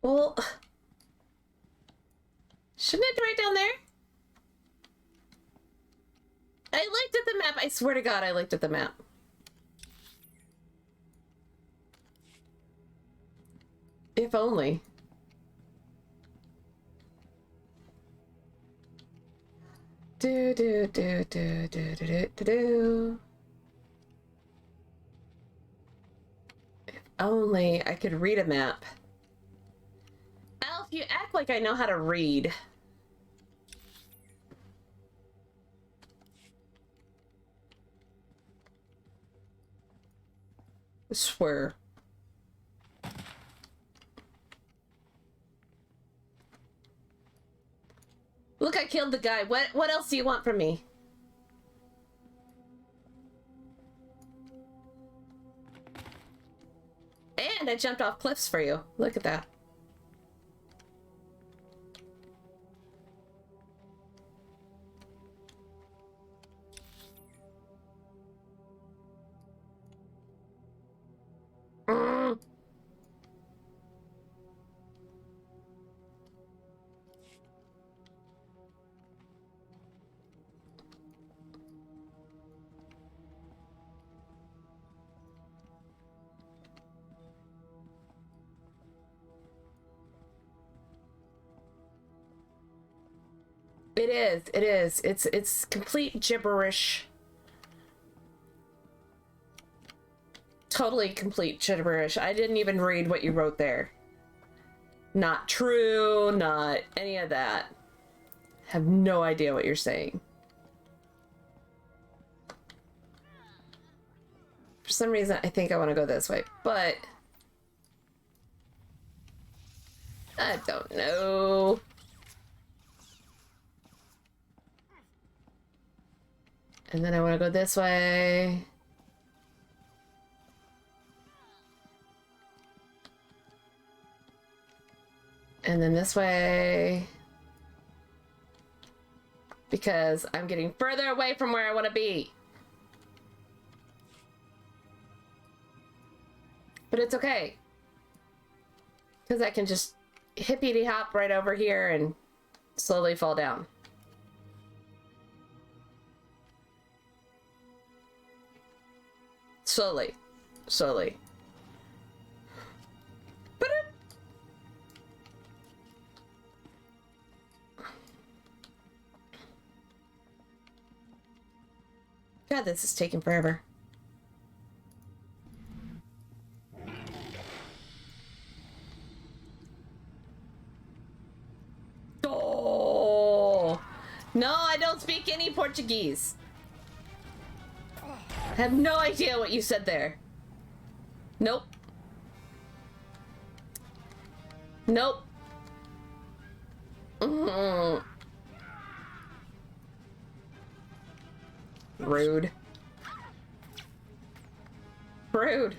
S1: Well, shouldn't it be right down there? I looked at the map. I swear to God, I looked at the map. If only. Do. If only I could read a map. Alf, you act like I know how to read. I swear. Look, I killed the guy. What else do you want from me? And I jumped off cliffs for you. Look at that. It is. It is. It's complete gibberish. Totally complete gibberish. I didn't even read what you wrote there. Not true, not any of that. Have no idea what you're saying. For some reason, I think I want to go this way, but I don't know. And then I want to go this way. And then this way. Because I'm getting further away from where I want to be. But it's okay. Because I can just hippity hop right over here and slowly fall down. Slowly. Slowly. God, this is taking forever. Oh! No, I don't speak any Portuguese. I have no idea what you said there. Nope. Nope. Rude. Rude.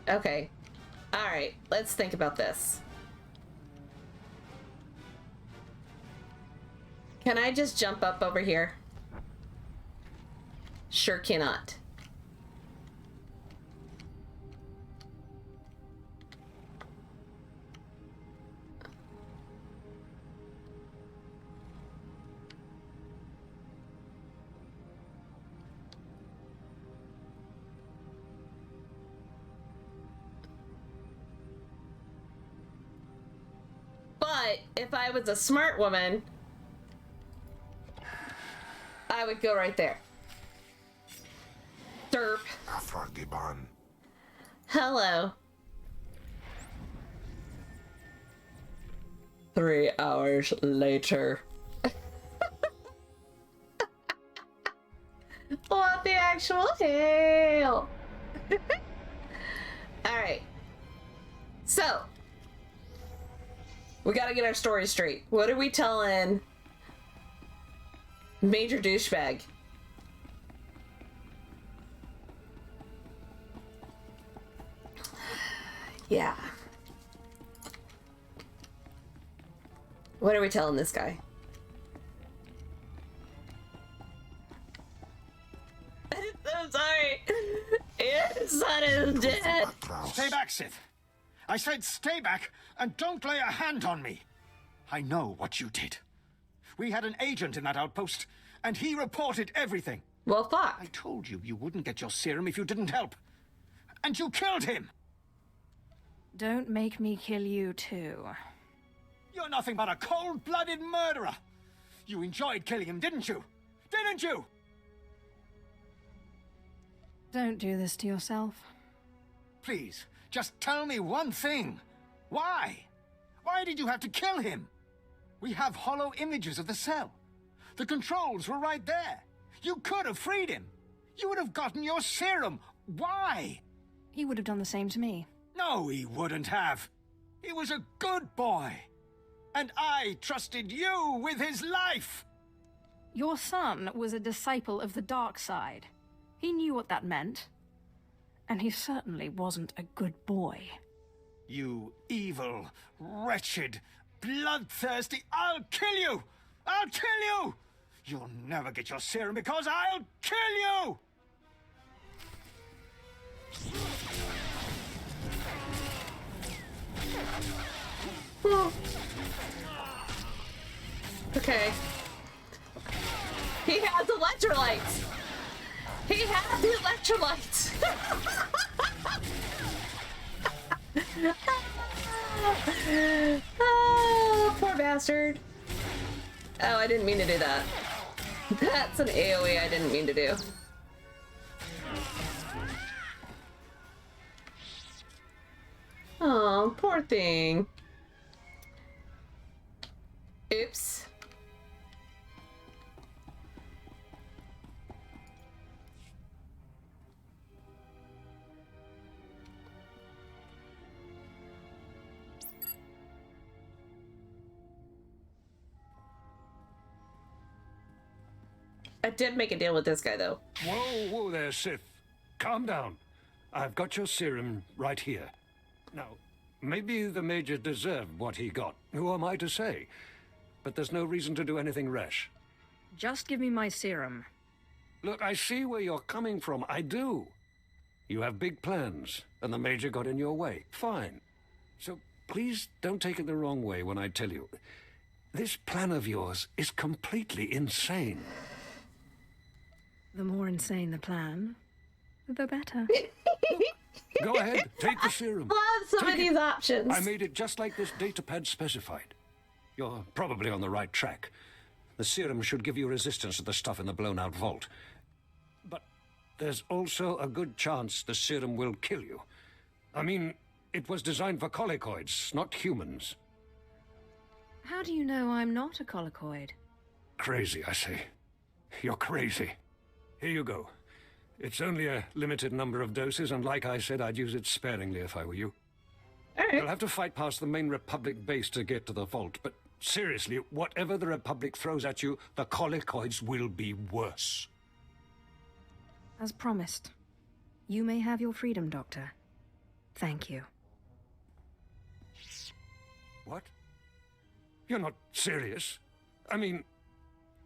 S1: Okay. All right, let's think about this. Can I just jump up over here? Sure cannot. But if I was a smart woman, I would go right there. Derp. Hello. 3 hours later. What the actual hell? Alright. So, we gotta get our story straight. What are we telling Major Douchebag? Yeah. What are we telling this guy? I'm sorry. Your son is dead.
S5: Stay back, Sith. I said stay back and don't lay a hand on me. I know what you did. We had an agent in that outpost, and he reported everything.
S1: Well, fuck.
S5: I told you you wouldn't get your serum if you didn't help. And you killed him!
S3: Don't make me kill you too.
S5: You're nothing but a cold-blooded murderer. You enjoyed killing him, didn't you? Didn't you?
S3: Don't do this to yourself.
S5: Please, just tell me one thing. Why? Why did you have to kill him? We have hollow images of the cell. The controls were right there. You could have freed him. You would have gotten your serum. Why?
S3: He would have done the same to me.
S5: No, he wouldn't have. He was a good boy. And I trusted you with his life.
S3: Your son was a disciple of the dark side. He knew what that meant. And he certainly wasn't a good boy.
S5: You evil, wretched, bloodthirsty... I'll kill you! I'll kill you! You'll never get your serum because I'll kill you!
S1: Okay. He has electrolytes! He has the electrolytes! Oh, poor bastard. Oh, I didn't mean to do that. That's an AoE I didn't mean to do. Oh, poor thing. Oops. I did make a deal with this guy, though.
S8: Whoa, whoa there, Sith. Calm down. I've got your serum right here. Now, maybe the Major deserved what he got. Who am I to say? But there's no reason to do anything rash.
S3: Just give me my serum.
S8: Look, I see where you're coming from. I do. You have big plans, and the Major got in your way. Fine. So please don't take it the wrong way when I tell you. This plan of yours is completely insane.
S3: The more insane the plan, the better.
S8: Go ahead, take the serum.
S1: I love some of these options.
S8: I made it just like this datapad specified. You're probably on the right track. The serum should give you resistance to the stuff in the blown-out vault. But there's also a good chance the serum will kill you. I mean, it was designed for colicoids, not humans.
S3: How do you know I'm not a colicoid?
S8: Crazy, I say. You're crazy. Here you go. It's only a limited number of doses, and like I said, I'd use it sparingly if I were you.
S1: All right.
S8: You'll have to fight past the main Republic base to get to the vault, but seriously, whatever the Republic throws at you, the colicoids will be worse.
S3: As promised. You may have your freedom, Doctor. Thank you.
S8: What? You're not serious? I mean,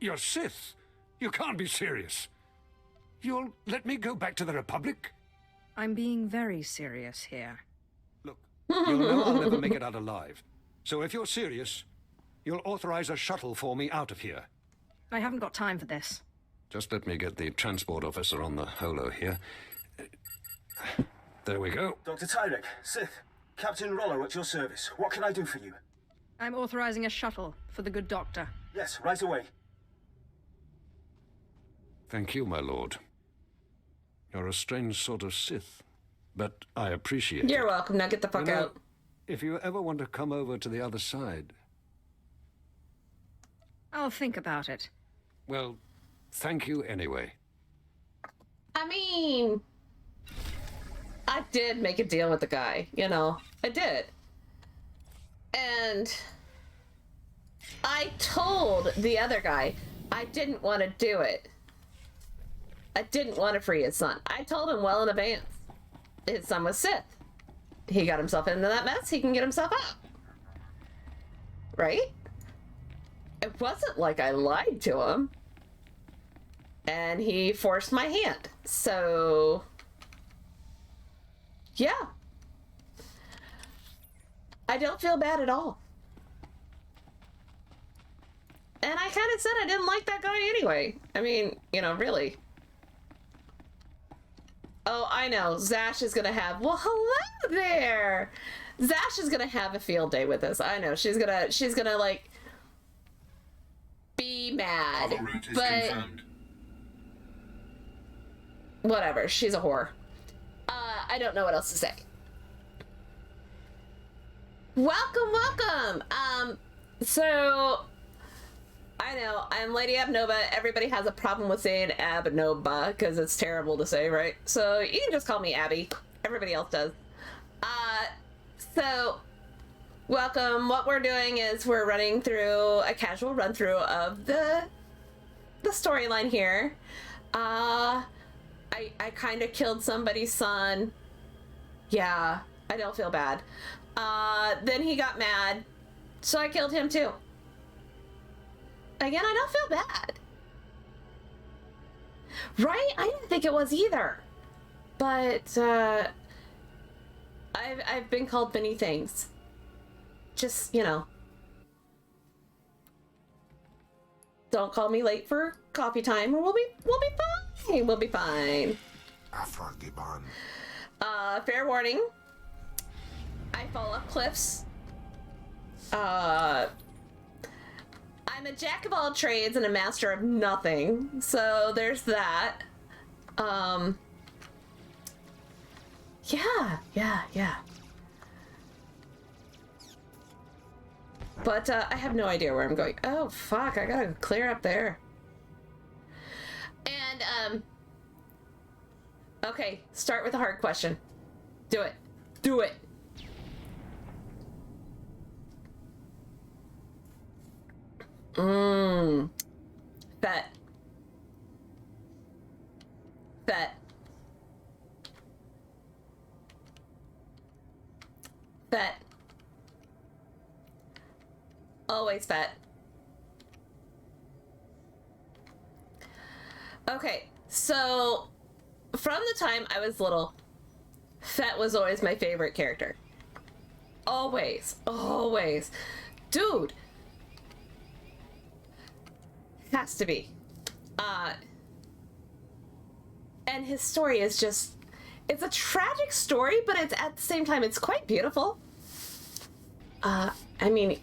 S8: you're Sith. You can't be serious. You'll let me go back to the Republic?
S3: I'm being very serious here.
S8: Look, you'll know I'll never make it out alive. So if you're serious, you'll authorize a shuttle for me out of here.
S3: I haven't got time for this.
S8: Just let me get the transport officer on the holo here. There we go.
S9: Dr. Tyrek, Sith, Captain Rollo at your service. What can I do for you?
S3: I'm authorizing a shuttle for the good doctor.
S9: Yes, right away.
S8: Thank you, my lord. You're a strange sort of Sith, but I appreciate it.
S1: You're welcome. Now get the fuck out.
S8: If you ever want to come over to the other side...
S3: I'll think about it.
S8: Well, thank you anyway.
S1: I mean, I did make a deal with the guy, you know. I did. And I told the other guy I didn't want to do it. I didn't want to free his son. I told him well in advance. His son was Sith. He got himself into that mess. He can get himself out. Right? It wasn't like I lied to him. And he forced my hand. So, yeah. I don't feel bad at all. And I kind of said I didn't like that guy anyway. I mean, you know, really. Oh, I know. Zash is gonna have... Well, hello there! Zash is gonna have a field day with us. I know. She's gonna like... be mad.
S7: Route is
S1: but...
S7: confirmed.
S1: Whatever. She's a whore. I don't know what else to say. Welcome! So... I know, I'm Lady Abnova. Everybody has a problem with saying Abnova because it's terrible to say, right? So you can just call me Abby. Everybody else does. So welcome. What we're doing is we're running through a casual run through of the storyline here. I kind of killed somebody's son. Yeah, I don't feel bad. Then he got mad, so I killed him too. Again, I don't feel bad. Right? I didn't think it was either. But, I've been called many things. Just, you know. Don't call me late for coffee time, or we'll be fine. We'll be fine. Fair warning. I fall off cliffs. I'm a jack of all trades and a master of nothing, so there's that. Yeah. But, I have no idea where I'm going. Oh, fuck, I gotta clear up there. And, okay, start with a hard question. Do it. Do it. Bet. Bet. Bet. Always bet. Okay, so from the time I was little, Fett was always my favorite character. Always. Always. Dude. Has to be. And his story is just, it's a tragic story, but it's at the same time, it's quite beautiful. I mean,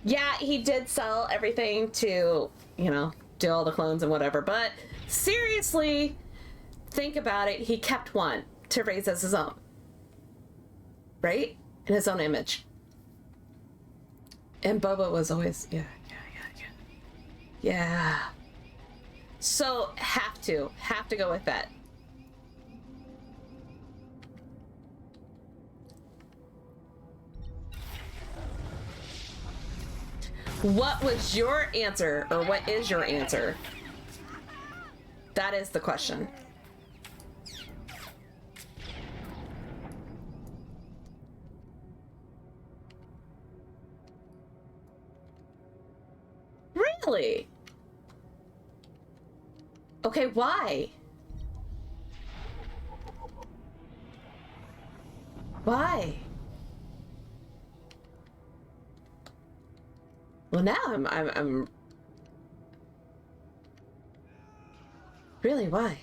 S1: yeah, he did sell everything to, you know, do all the clones and whatever, but seriously, think about it. He kept one to raise as his own. Right? In his own image. And Boba was always, yeah. So, have to go with that. What was your answer, or what is your answer? That is the question. Really? Okay, why? Why? Well, now I'm really, why?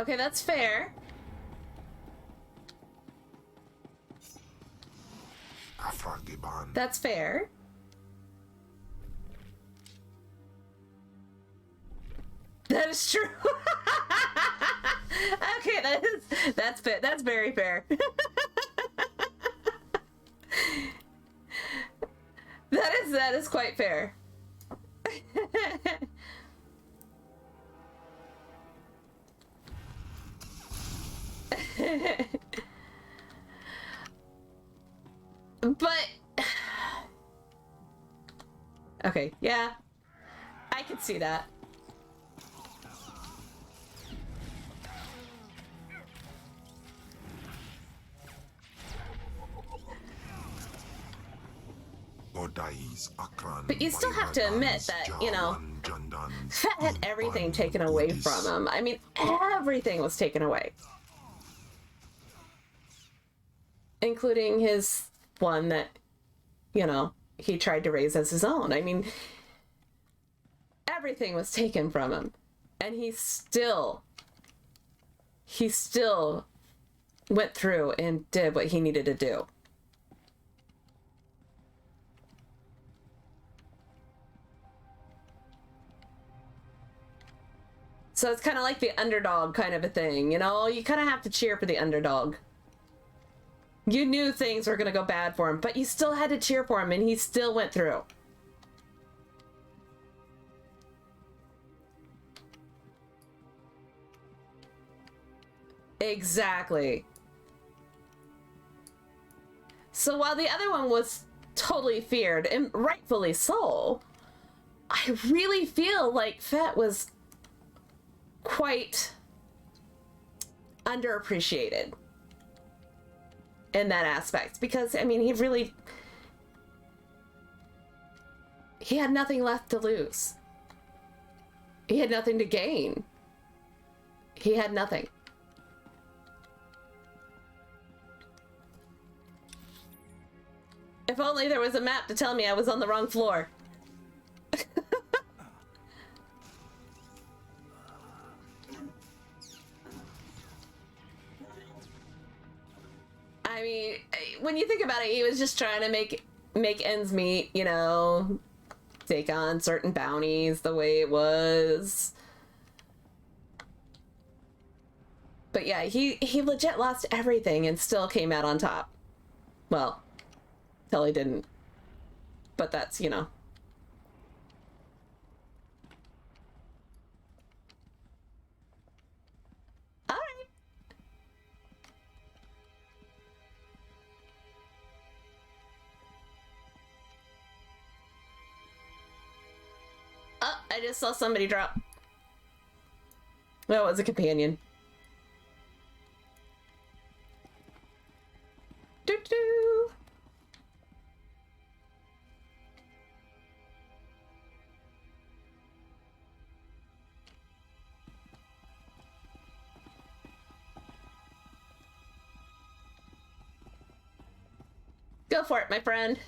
S1: Okay, that's fair. That's fair. That is true. Okay, that's very fair. That is quite fair. But okay, yeah. I can see that. But you still have to admit that, you know, Fett had everything taken away from him. I mean, everything was taken away. Including his one that, you know, he tried to raise as his own. I mean, everything was taken from him. And he still went through and did what he needed to do. So it's kind of like the underdog kind of a thing, you know? You kind of have to cheer for the underdog. You knew things were going to go bad for him, but you still had to cheer for him, and he still went through. Exactly. So while the other one was totally feared, and rightfully so, I really feel like Fett was quite underappreciated in that aspect, because I mean, he had nothing left to lose. He had nothing to gain. He had nothing. If only there was a map to tell me I was on the wrong floor. I mean, when you think about it, he was just trying to make ends meet, you know, take on certain bounties the way it was. But yeah, he legit lost everything and still came out on top. Well, till he didn't. But that's, you know. Oh, I just saw somebody drop. Well, it was a companion. Doo-doo. Go for it, my friend.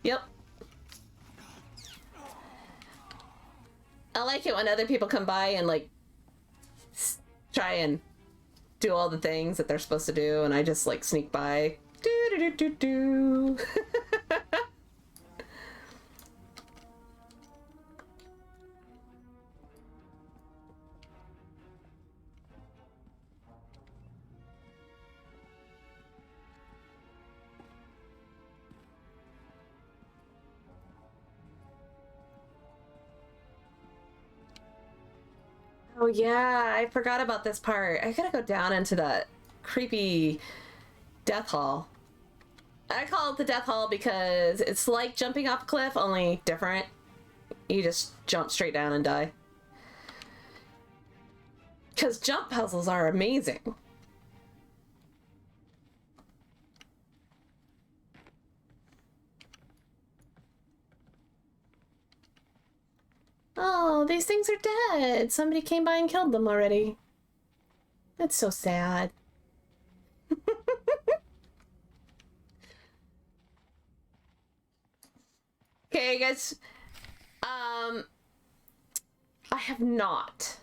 S1: Yep. I like it when other people come by and like try and do all the things that they're supposed to do, and I just like sneak by. Do do do do do. Oh yeah, I forgot about this part. I gotta go down into that creepy death hall. I call it the death hall because it's like jumping off a cliff, only different. You just jump straight down and die. Because jump puzzles are amazing. Oh, these things are dead. Somebody came by and killed them already. That's so sad. Okay, guys. I have not.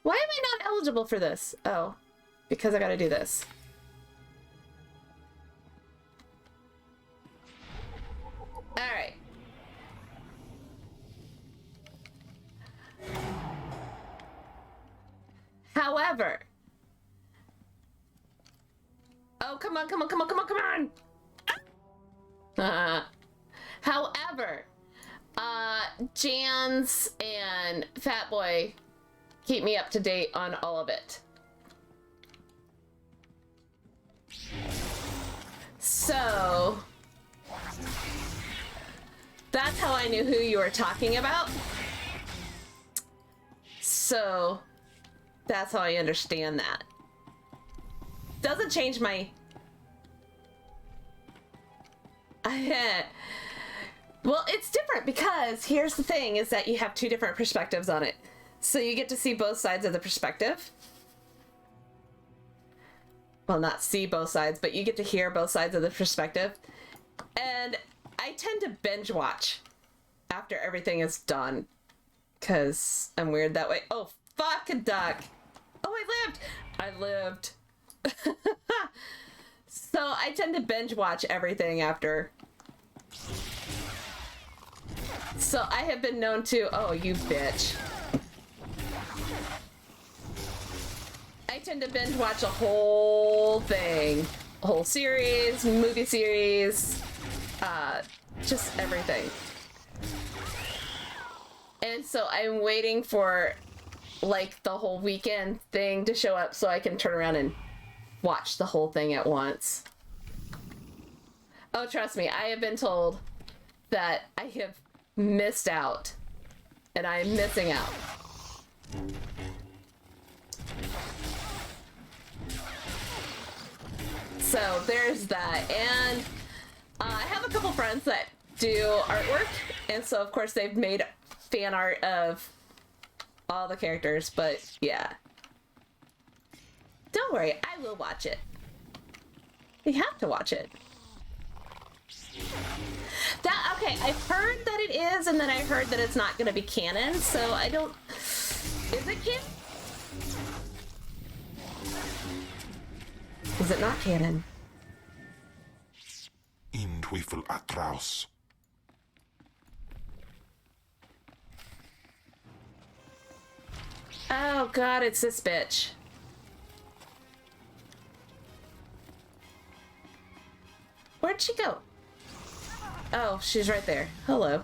S1: Why am I not eligible for this? Oh, because I gotta do this. Alright. However. Oh, come on, come on, come on, come on, come on! However, Jans and Fatboy keep me up to date on all of it. So, that's how I knew who you were talking about. So, that's how I understand that. Doesn't change my... Well, it's different because here's the thing, is that you have two different perspectives on it. So you get to see both sides of the perspective. Well, not see both sides, but you get to hear both sides of the perspective. And I tend to binge watch after everything is done. Because I'm weird that way. Oh, fuck a duck. Oh, I lived. So I tend to binge watch everything after. So I have been known to, oh, you bitch. I tend to binge watch a whole thing. A whole series, movie series, just everything. And so I'm waiting for, like, the whole weekend thing to show up so I can turn around and watch the whole thing at once. Oh, trust me, I have been told that I have missed out. And I am missing out. So there's that. And I have a couple friends that do artwork. And so, of course, they've made fan art of all the characters. But, yeah. Don't worry, I will watch it. You have to watch it. Okay, I've heard that it is, and then I heard that it's not going to be canon, so I don't... Is it canon? Is it not canon?
S4: In Twyfel Atraus.
S1: Oh god, it's this bitch. Where'd she go? Oh, she's right there. Hello.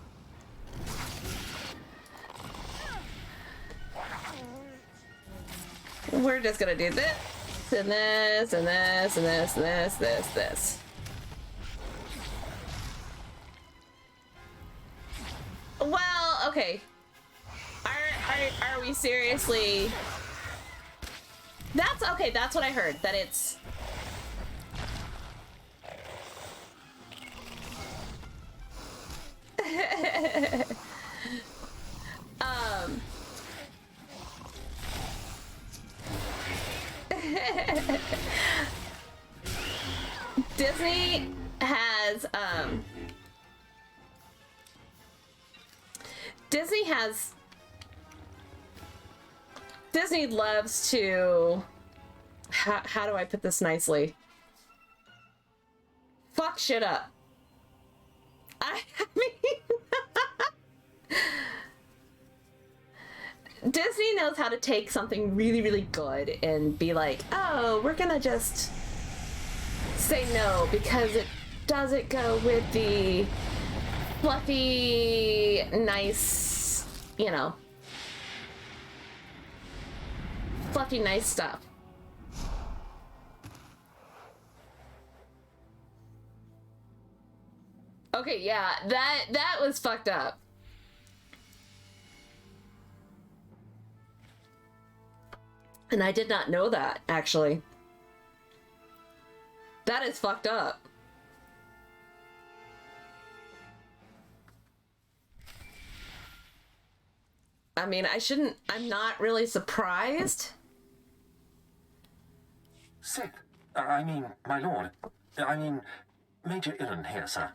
S1: We're just gonna do this, and this, and this, and this, and this. Well, okay. Are we seriously... That's okay, that's what I heard, that it's... Disney has Disney loves to, how do I put this nicely? Fuck shit up. I mean, Disney knows how to take something really, really good and be like, oh, we're gonna just say no because it doesn't go with the fluffy, nice, you know, fluffy, nice stuff. Okay, yeah, that was fucked up. And I did not know that, actually. That is fucked up. I mean, I'm not really surprised.
S11: Sick. I mean, my lord. I mean, Major Illen here, sir.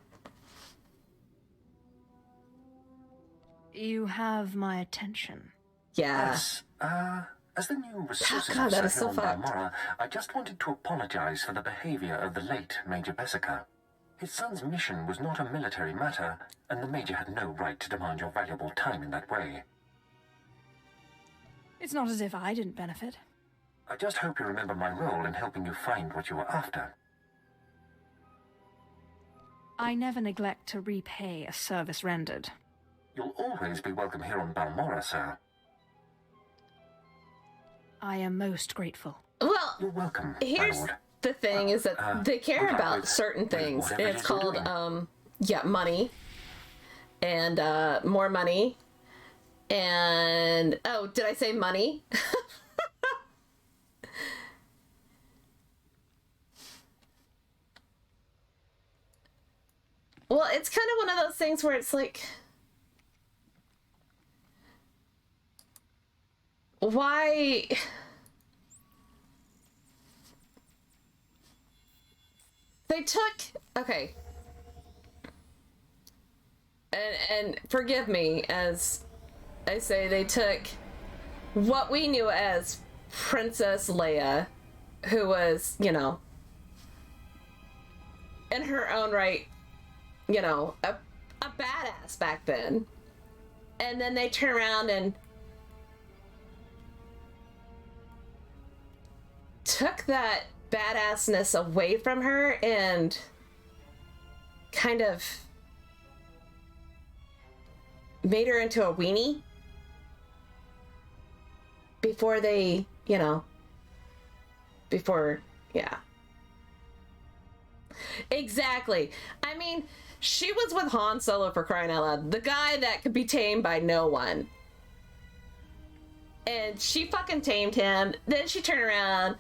S3: You have my attention.
S1: Yeah.
S11: Yes, as the new resources
S1: God, that is
S11: officer
S1: so
S11: on
S1: fucked.
S11: Balmora, I just wanted to apologize for the behavior of the late Major Bessica. His son's mission was not a military matter, and the Major had no right to demand your valuable time in that way.
S3: It's not as if I didn't benefit.
S11: I just hope you remember my role in helping you find what you were after.
S3: I never neglect to repay a service rendered.
S11: You'll always be welcome here on Balmora, sir.
S1: Uh,
S3: I am most grateful.
S1: Well,
S11: You're welcome,
S1: here's
S11: my lord.
S1: the thing is that they care
S11: good luck
S1: about
S11: with
S1: certain things.
S11: whatever
S1: And it's
S11: you're
S1: called,
S11: doing.
S1: yeah, money. And, more money. And, oh, did I say money? Well, it's kind of one of those things where it's like, why? They took, okay. And forgive me as I say, they took what we knew as Princess Leia, who was, you know, in her own right, you know, a badass back then. And then they turn around and took that badassness away from her and kind of made her into a weenie before they, you know, before, yeah. Exactly. I mean, she was with Han Solo, for crying out loud. The guy that could be tamed by no one. And she fucking tamed him. Then she turned around.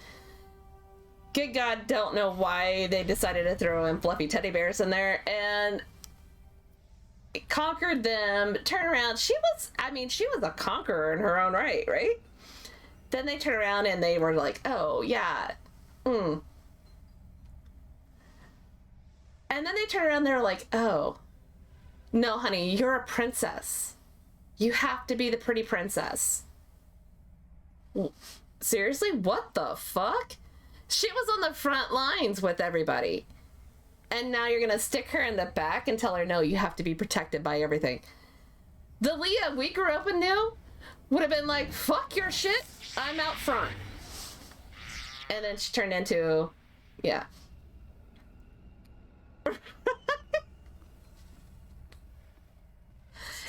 S1: Good God, don't know why they decided to throw in fluffy teddy bears in there. And conquered them. Turn around. She was a conqueror in her own right, right? Then they turn around and they were like, oh, yeah. And then they turn around and they're like, oh, no, honey, you're a princess. You have to be the pretty princess. Seriously? What the fuck? She was on the front lines with everybody. And now you're going to stick her in the back and tell her, no, you have to be protected by everything. The Leah we grew up and knew would have been like, fuck your shit, I'm out front. And then she turned into, yeah.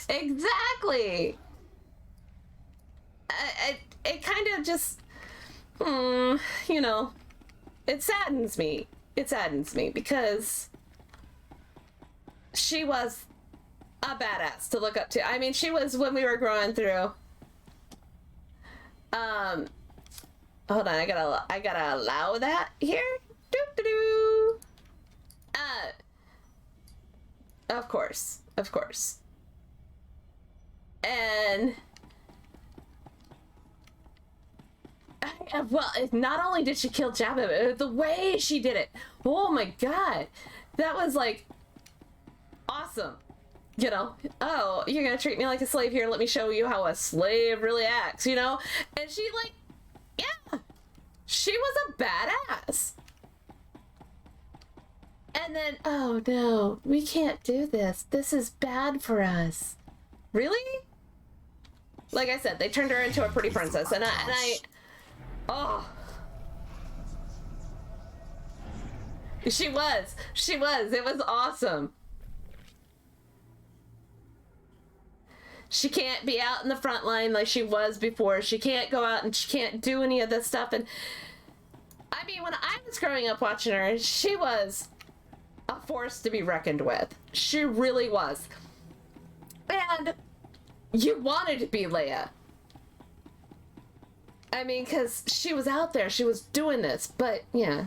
S1: Exactly. It kind of just, you know, it saddens me. It saddens me because she was a badass to look up to. I mean, she was when we were growing through. Hold on, I gotta allow that here. Doo-doo-doo. Of course. And well, not only did she kill Jabba, but the way she did it, oh my God, that was like awesome. You know, oh, you're gonna treat me like a slave here, let me show you how a slave really acts, you know? And she like, yeah, she was a badass. And then, oh no, we can't do this. This is bad for us. Really? Like I said, they turned her into a pretty princess, and I oh. She was. It was awesome. She can't be out in the front line like she was before. She can't go out and she can't do any of this stuff. And I mean, when I was growing up watching her, she was a force to be reckoned with. She really was. And you wanted to be Leia. I mean, because she was out there. She was doing this. But, yeah.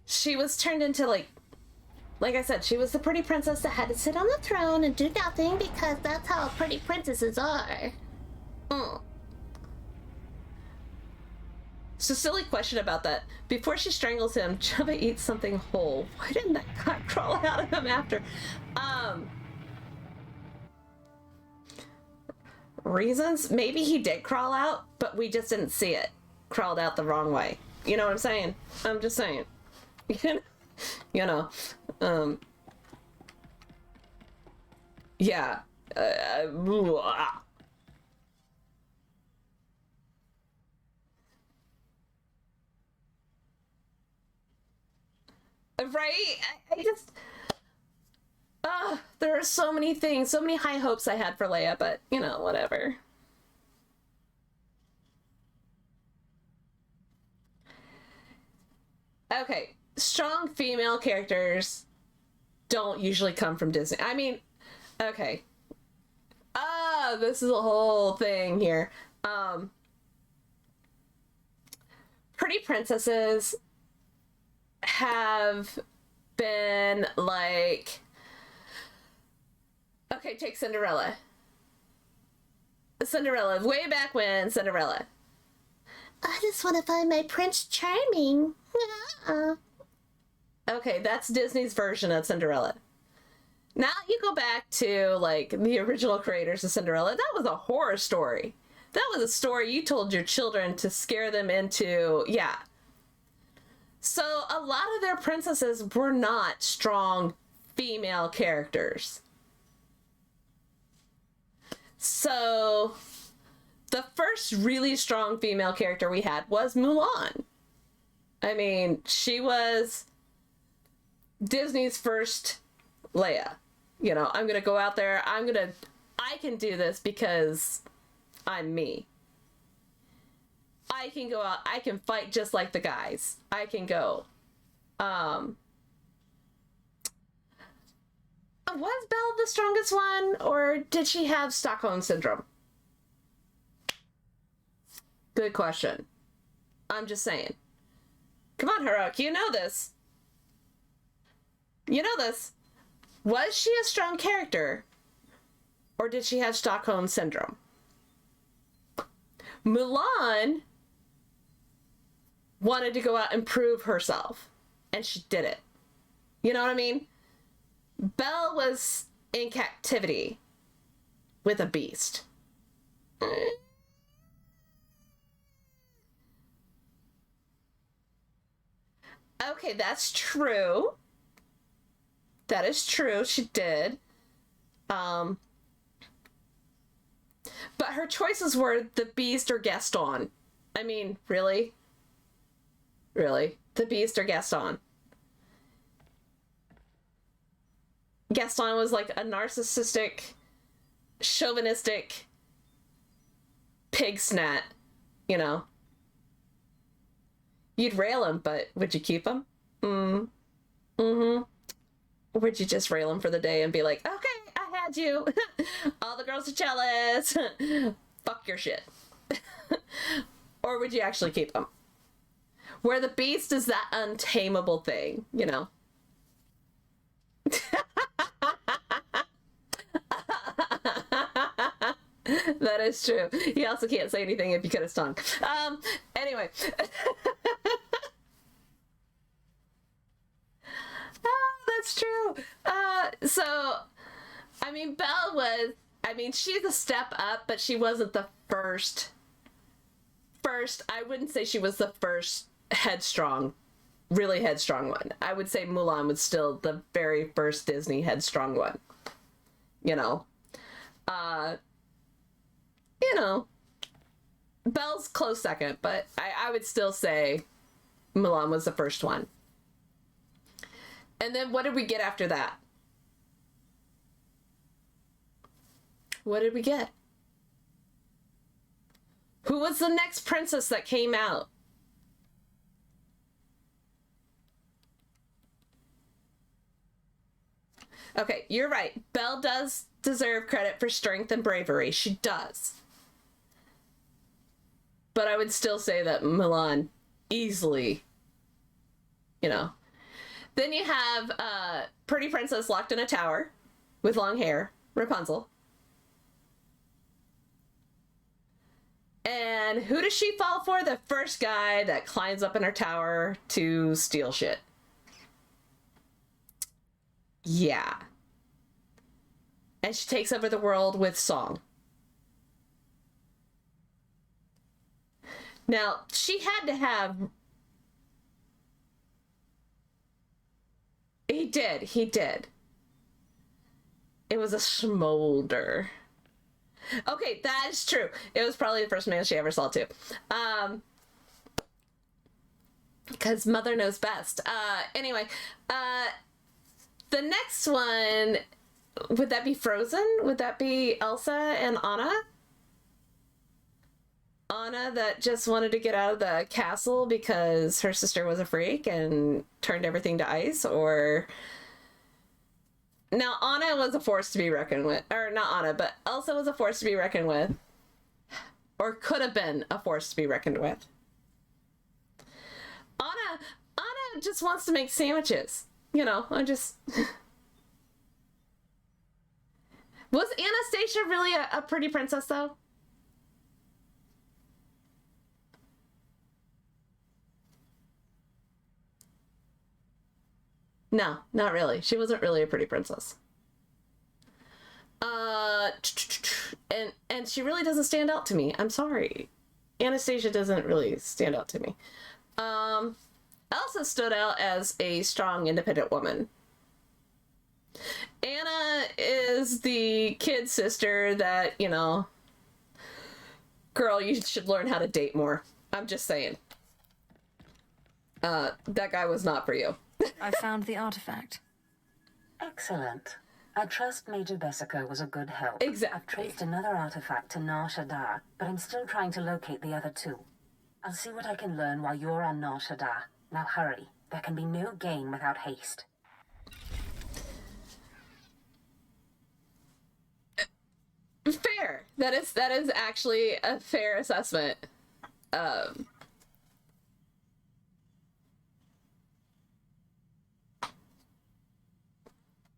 S1: She was turned into, like I said, she was the pretty princess that had to sit on the throne and do nothing because that's how pretty princesses are. So silly question about that. Before she strangles him, Jabba eats something whole. Why didn't that guy crawl out of him after? Reasons? Maybe he did crawl out, but we just didn't see it. Crawled out the wrong way. You know what I'm saying? I'm just saying. You know. Yeah. Right? I just... there are so many things, so many high hopes I had for Leia, but, you know, whatever. Okay, strong female characters don't usually come from Disney. I mean, okay. This is a whole thing here. Pretty princesses have been like... Okay, take Cinderella. Cinderella, way back when, Cinderella. I just want to find my Prince Charming. Okay, that's Disney's version of Cinderella. Now you go back to, like, the original creators of Cinderella. That was a horror story. That was a story you told your children to scare them into, yeah. So a lot of their princesses were not strong female characters. So the first really strong female character we had was Mulan. I mean, she was Disney's first Leia. You know, I'm gonna go out there, I can do this because I'm me. I can go out, I can fight just like the guys. I can go. Was Belle the strongest one, or did she have Stockholm Syndrome? Good question. I'm just saying. Come on, Harook, you know this. You know this. Was she a strong character, or did she have Stockholm Syndrome? Mulan wanted to go out and prove herself, and she did it. You know what I mean? Belle was in captivity with a beast. Okay, that's true. That is true, she did. But her choices were the Beast or Gaston. I mean, really? Really? The Beast or Gaston? Gaston was like a narcissistic, chauvinistic pig snat, you know? You'd rail him, but would you keep him? Mm-hmm. Or would you just rail him for the day and be like, okay, I had you. All the girls are jealous. Fuck your shit. Or would you actually keep him? Where the Beast is that untamable thing, you know? That is true. He also can't say anything if you cut his tongue. Anyway. That's true. So, I mean, Belle was, I mean, she's a step up, but she wasn't the first, I wouldn't say she was the first really headstrong one. I would say Mulan was still the very first Disney headstrong one. You know? Belle's close second, but I would still say Mulan was the first one. And then what did we get after that? What did we get? Who was the next princess that came out? Okay, you're right. Belle does deserve credit for strength and bravery. She does. But I would still say that Mulan easily, you know. Then you have pretty princess locked in a tower with long hair, Rapunzel. And And who does she fall for? The first guy that climbs up in her tower to steal shit. Yeah. And she takes over the world with song. Now, she had to have... He did. It was a smolder. Okay, that is true. It was probably the first man she ever saw, too. Because mother knows best. Anyway, the next one, would that be Frozen? Would that be Elsa and Anna? Anna that just wanted to get out of the castle because her sister was a freak and turned everything to ice, or... Now, Anna was a force to be reckoned with. Or, not Anna, but Elsa was a force to be reckoned with. Or could have been a force to be reckoned with. Anna just wants to make sandwiches. You know, I just... Was Anastasia really a pretty princess, though? No, not really. She wasn't really a pretty princess. And she really doesn't stand out to me. I'm sorry. Anastasia doesn't really stand out to me. Elsa stood out as a strong, independent woman. Anna is the kid sister that, you know, girl, you should learn how to date more. I'm just saying. That guy was not for you.
S3: I found the artifact.
S2: Excellent. I trust Major Bessica was a good help.
S1: Exactly.
S2: I've traced another artifact to Nar Shaddaa, but I'm still trying to locate the other two. I'll see what I can learn while you're on Nar Shaddaa. Now hurry. There can be no gain without haste.
S1: Fair. That is actually a fair assessment.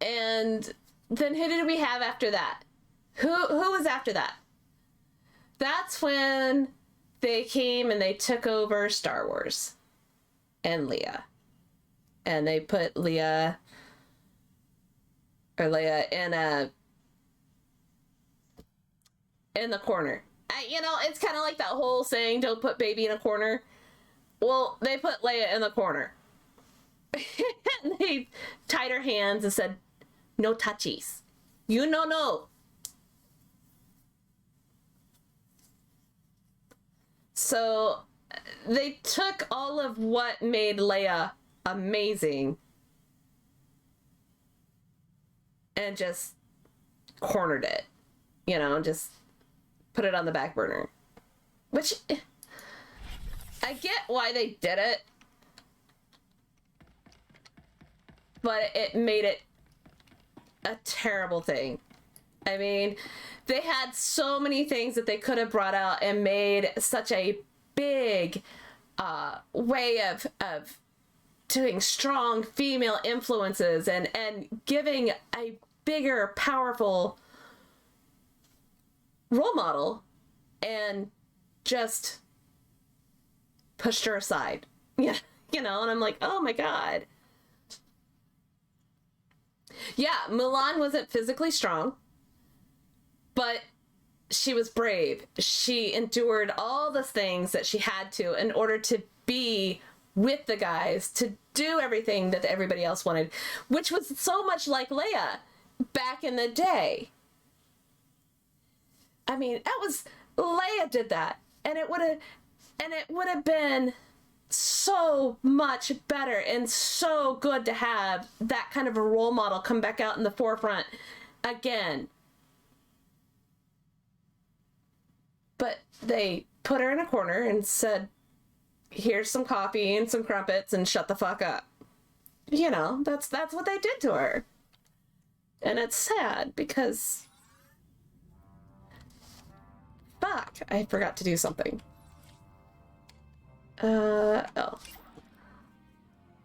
S1: And then who did we have after that? Who was after that? That's when they came and they took over Star Wars and Leia. And they put Leia in the corner. You know, it's kind of like that whole saying, don't put baby in a corner. Well, they put Leia in the corner. And they tied her hands and said, no touchies. You no. So they took all of what made Leia amazing and just cornered it. You know, just put it on the back burner. Which, I get why they did it. But it made it a terrible thing. I mean, they had so many things that they could have brought out and made such a big way of doing strong female influences and giving a bigger, powerful role model, and just pushed her aside. Yeah, you know, and I'm like, oh my god. Yeah, Mulan wasn't physically strong, but she was brave. She endured all the things that she had to in order to be with the guys, to do everything that everybody else wanted, which was so much like Leia back in the day. I mean, Leia did that, and it would have been so much better and so good to have that kind of a role model come back out in the forefront again. But they put her in a corner and said, here's some coffee and some crumpets and shut the fuck up. You know, that's what they did to her. And it's sad because... Fuck, I forgot to do something. Oh.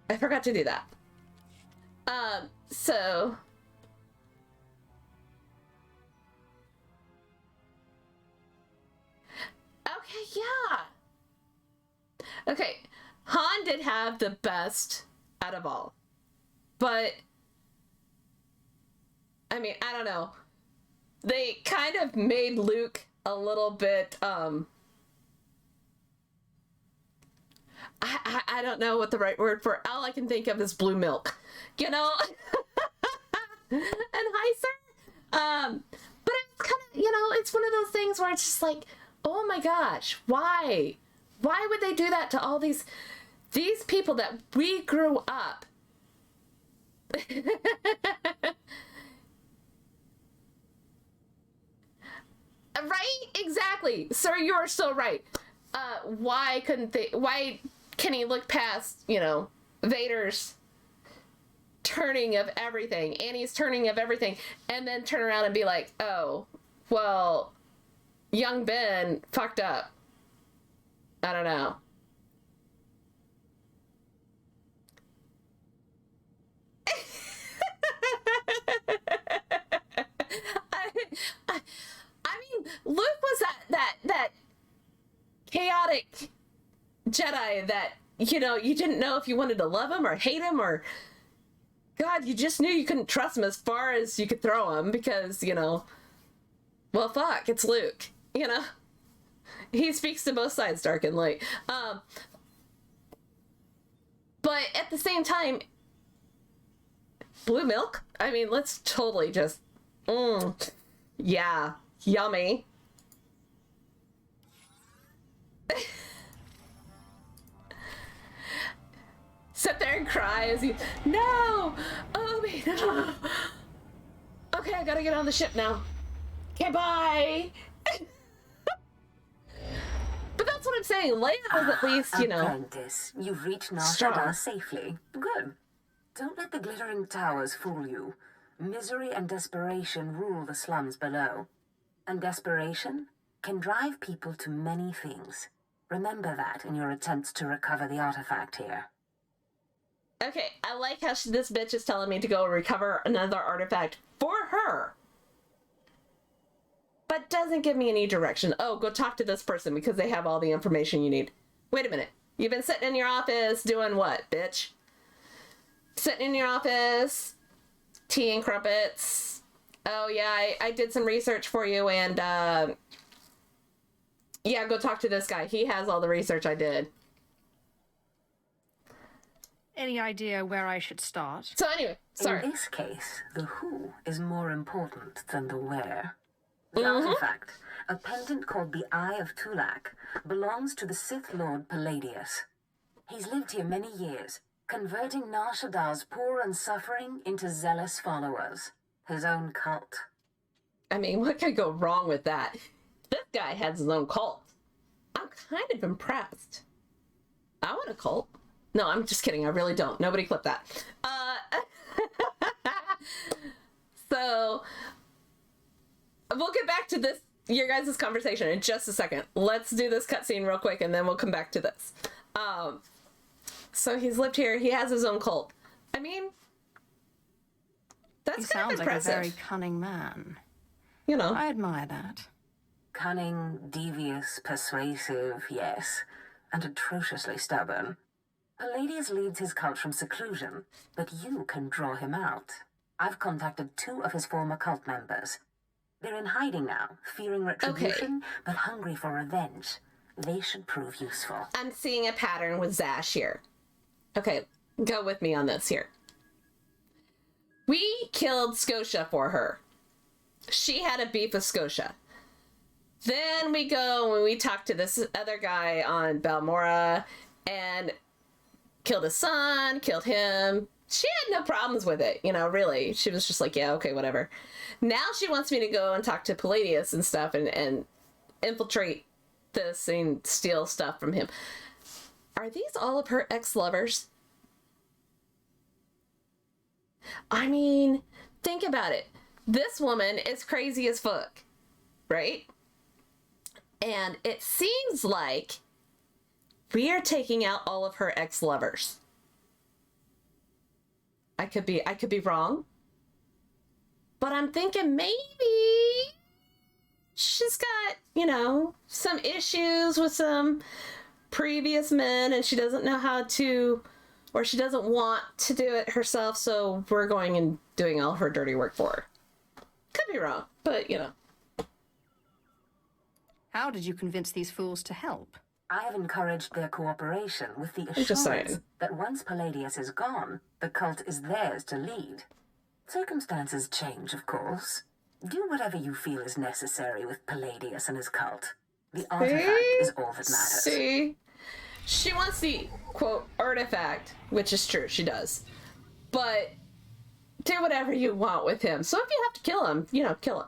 S1: I forgot to do that. So... Okay, Okay, Han did have the best out of all. But, I mean, I don't know. They kind of made Luke a little bit, I don't know what the right word for it. All I can think of is blue milk. You know? And hi, sir. But it's kind of, you know, it's one of those things where it's just like, oh my gosh, why? Why would they do that to all these people that we grew up? Right? Exactly. Sir, you're so right. Why can he look past, you know, Vader's turning of everything, Annie's turning of everything, and then turn around and be like, oh, well, young Ben fucked up. I don't know. I mean, Luke was that chaotic Jedi that, you know, you didn't know if you wanted to love him or hate him, or God, you just knew you couldn't trust him as far as you could throw him because, you know, well, fuck, it's Luke, you know? He speaks to both sides, dark and light. But at the same time, blue milk? I mean, let's totally just, yeah, yummy. Sit there and cry as he, no, Obi, no. Okay, I gotta get on the ship now. Okay, bye. But that's what I'm saying. Leia was at least, you know,
S2: Apprentice, you've reached Nar Shaddaa safely. Good. Don't let the glittering towers fool you. Misery and desperation rule the slums below. And desperation can drive people to many things. Remember that in your attempts to recover the artifact here.
S1: Okay, I like how this bitch is telling me to go recover another artifact for her. But doesn't give me any direction. Oh, go talk to this person because they have all the information you need. Wait a minute. You've been sitting in your office doing what, bitch? Sitting in your office, tea and crumpets. Oh, yeah, I did some research for you, and, yeah, go talk to this guy. He has all the research I did.
S3: Any idea where I should start?
S1: So anyway, sorry.
S2: In this case, the who is more important than the where. The artifact, a pendant called the Eye of Tulak, belongs to the Sith Lord Palladius. He's lived here many years, converting Nar Shaddaa's poor and suffering into zealous followers. His own cult.
S1: I mean, what could go wrong with that? This guy has his own cult. I'm kind of impressed. I want a cult. No, I'm just kidding. I really don't. Nobody clip that. So, we'll get back to this, your guys' conversation in just a second. Let's do this cutscene real quick, and then we'll come back to this. So he's lived here. He has his own cult. I mean, that's kind of impressive.
S3: He sounds like a very cunning man.
S1: You know.
S3: I admire that.
S2: Cunning, devious, persuasive, yes, and atrociously stubborn. Palladius leads his cult from seclusion, but you can draw him out. I've contacted 2 of his former cult members. They're in hiding now, fearing retribution, but hungry for revenge. They should prove useful.
S1: I'm seeing a pattern with Zash here. Okay, go with me on this here. We killed Scotia for her. She had a beef with Scotia. Then we go and we talk to this other guy on Balmora and killed his son, killed him. She had no problems with it, you know, really. She was just like, yeah, okay, whatever. Now she wants me to go and talk to Palladius and stuff and infiltrate this and steal stuff from him. Are these all of her ex-lovers? I mean, think about it. This woman is crazy as fuck, right? And it seems like we are taking out all of her ex-lovers. I could be wrong. But I'm thinking maybe she's got, you know, some issues with some previous men and she doesn't know how to, or she doesn't want to do it herself, so we're going and doing all her dirty work for her. Could be wrong, but you know.
S3: How did you convince these fools to help?
S2: I have encouraged their cooperation with the assurance that once Palladius is gone, the cult is theirs to lead. Circumstances change, of course. Do whatever you feel is necessary with Palladius and his cult. The artifact is all that matters.
S1: See? She wants the, quote, artifact, which is true, she does. But do whatever you want with him. So if you have to kill him, you know, kill him.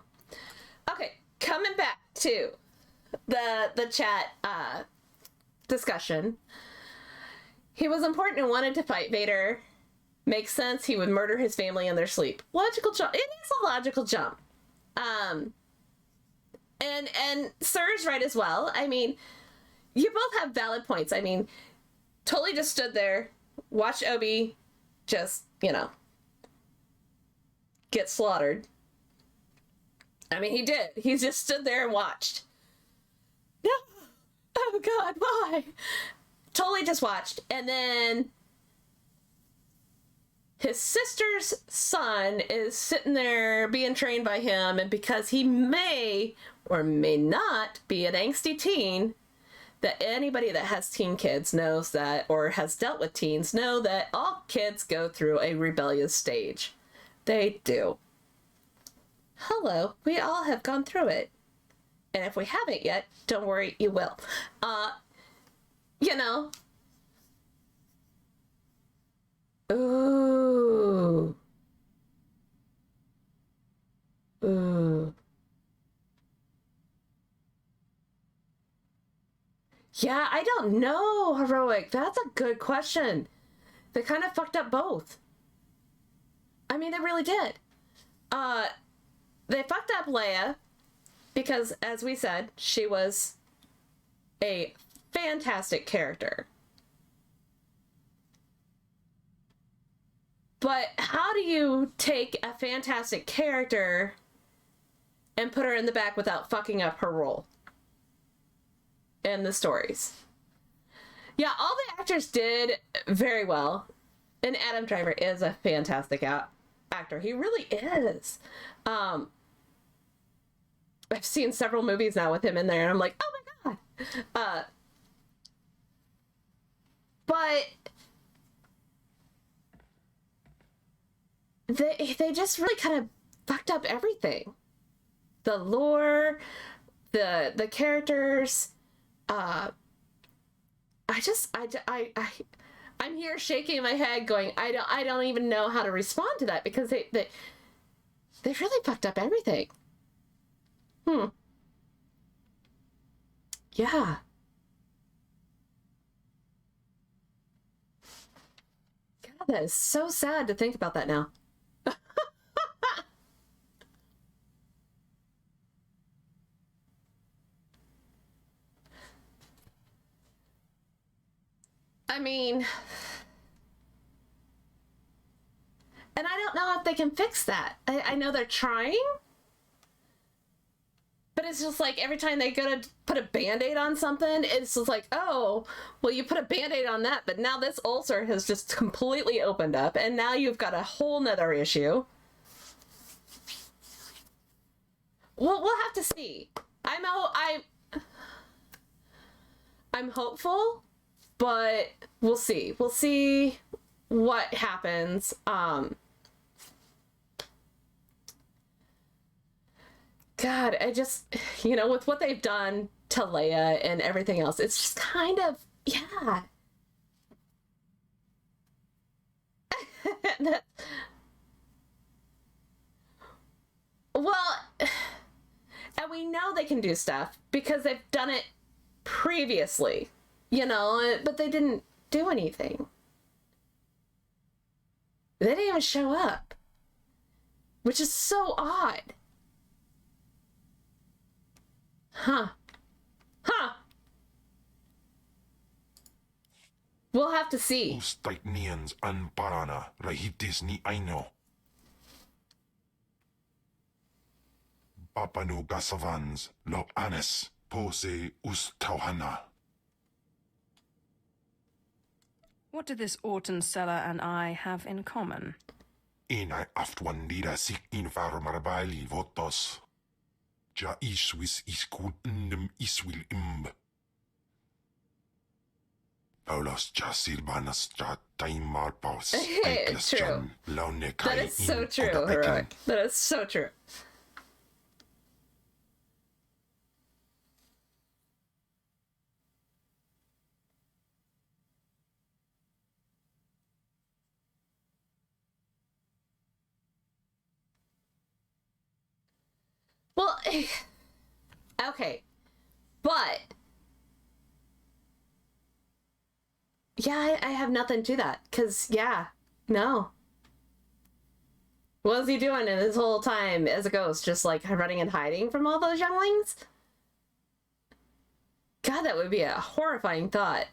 S1: Okay, coming back to the chat discussion. He was important and wanted to fight Vader. Makes sense. He would murder his family in their sleep. Logical jump. It is a logical jump. And Sir's right as well. I mean, you both have valid points. I mean, totally just stood there, watched Obi just, you know, get slaughtered. I mean, he did. He just stood there and watched. No. Oh, God, why? Totally just watched. And then his sister's son is sitting there being trained by him, and because he may or may not be an angsty teen, that anybody that has teen kids knows that, or has dealt with teens, know that all kids go through a rebellious stage. They do. Hello, we all have gone through it. And if we haven't yet, don't worry, you will. You know. Ooh. Ooh. Yeah, I don't know, Heroic. That's a good question. They kind of fucked up both. I mean, they really did. They fucked up Leia because, as we said, she was a fantastic character. But how do you take a fantastic character and put her in the back without fucking up her role in the stories? Yeah, all the actors did very well. And Adam Driver is a fantastic actor. He really is. I've seen several movies now with him in there, and I'm like, oh my God. But they just really kind of fucked up everything. The lore, the characters. I'm here shaking my head, going, I don't even know how to respond to that, because they really fucked up everything. Yeah. God, that is so sad to think about that now. I mean, and I don't know if they can fix that. I know they're trying, but it's just like every time they go to put a Band-Aid on something, it's just like, oh, well, you put a Band-Aid on that, but now this ulcer has just completely opened up, and now you've got a whole nother issue. We'll have to see. I'm hopeful, but we'll see. We'll see what happens. God, I just, with what they've done to Leia and everything else, it's just kind of, yeah. Well, and we know they can do stuff because they've done it previously, but they didn't do anything. They didn't even show up, which is so odd. Huh. We'll have to see.
S4: Ustaitnians an parana rahitis ni aino. Papanu gasavans lo anes pose ustauhana.
S3: What do this Orton seller and I have in common?
S4: Enai aftwandira sik in farmarbaili votos. Ja iswis iskun ndem iswil imb. Paulos ja silbanas ja taimar paus.
S1: True. That is so true, Heroic. That is so true. Well, okay, but yeah, I have nothing to that, because, yeah, no. What was he doing in this whole time as a ghost? Just, like, running and hiding from all those younglings? God, that would be a horrifying thought.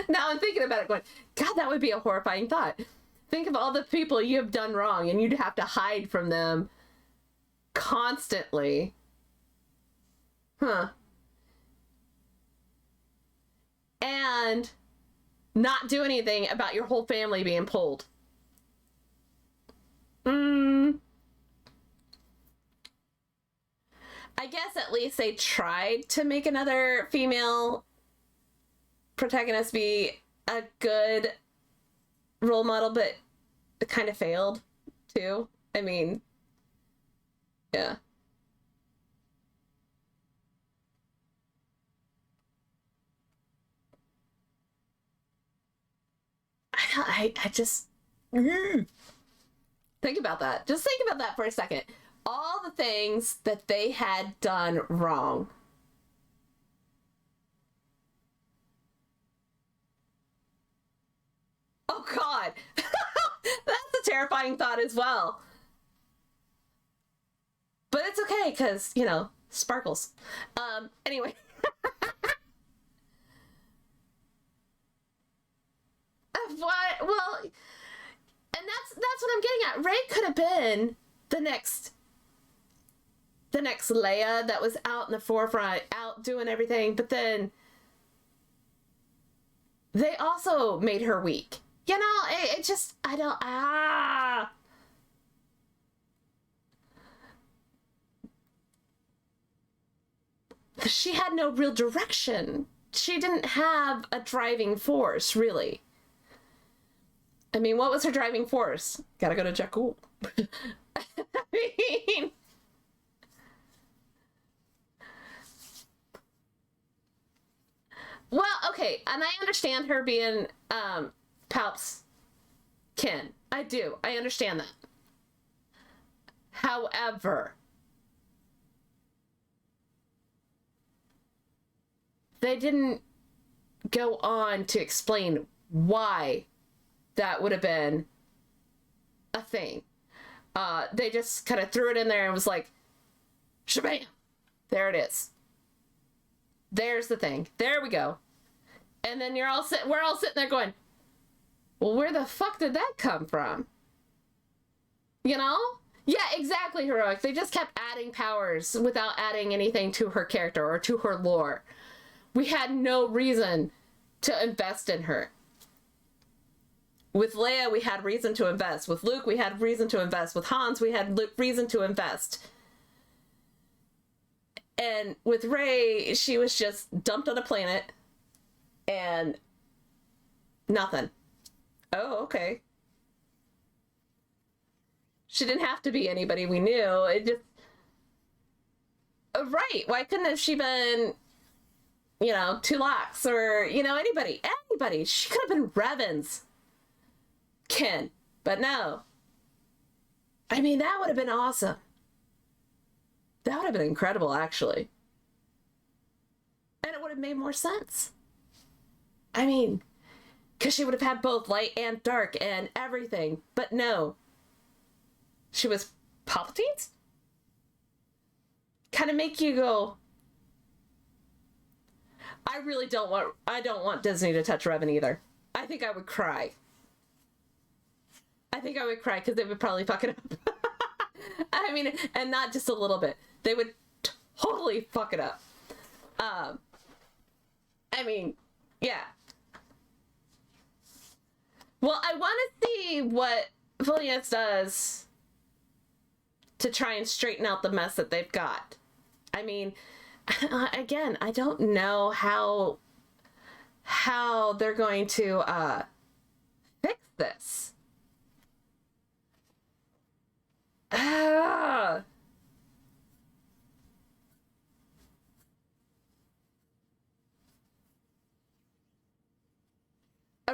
S1: Now I'm thinking about it going, God, that would be a horrifying thought. Think of all the people you have done wrong, and you'd have to hide from them constantly. Huh. And not do anything about your whole family being pulled. I guess at least they tried to make another female protagonist be a good role model, but it kind of failed too. I mean, yeah. I just think about that. Just think about that for a second. All the things that they had done wrong. Oh God, that's a terrifying thought as well. But it's okay, because, you know, sparkles. Anyway. What? Well, and that's what I'm getting at. Rey could have been the next Leia that was out in the forefront, out doing everything, but then they also made her weak. You know, it just, I don't, She had no real direction. She didn't have a driving force, really. I mean, what was her driving force? Gotta go to Jakku. I mean... Well, okay, and I understand her being Palp's kin. I do. I understand that. However, they didn't go on to explain why that would have been a thing. They just kind of threw it in there and was like, shabam! There it is. There's the thing. There we go. And then we're all sitting there going, well, where the fuck did that come from? You know? Yeah, exactly, Heroic. They just kept adding powers without adding anything to her character or to her lore. We had no reason to invest in her. With Leia, we had reason to invest. With Luke, we had reason to invest. With Hans, we had reason to invest. And with Rey, she was just dumped on a planet and nothing. Oh, okay. She didn't have to be anybody we knew. It just... Right. Why couldn't have she been, you know, Tulaks or, you know, anybody? Anybody. She could have been Revan's kin. But no. I mean, that would have been awesome. That would have been incredible, actually. And it would have made more sense. I mean, because she would have had both light and dark and everything. But no. She was Palpatine's? Kind of make you go, I don't want Disney to touch Revan either. I think I would cry. I think I would cry because they would probably fuck it up. I mean, and not just a little bit. They would totally fuck it up. I mean, yeah. Well, I want to see what Phileas does to try and straighten out the mess that they've got. I mean, again, I don't know how they're going to fix this.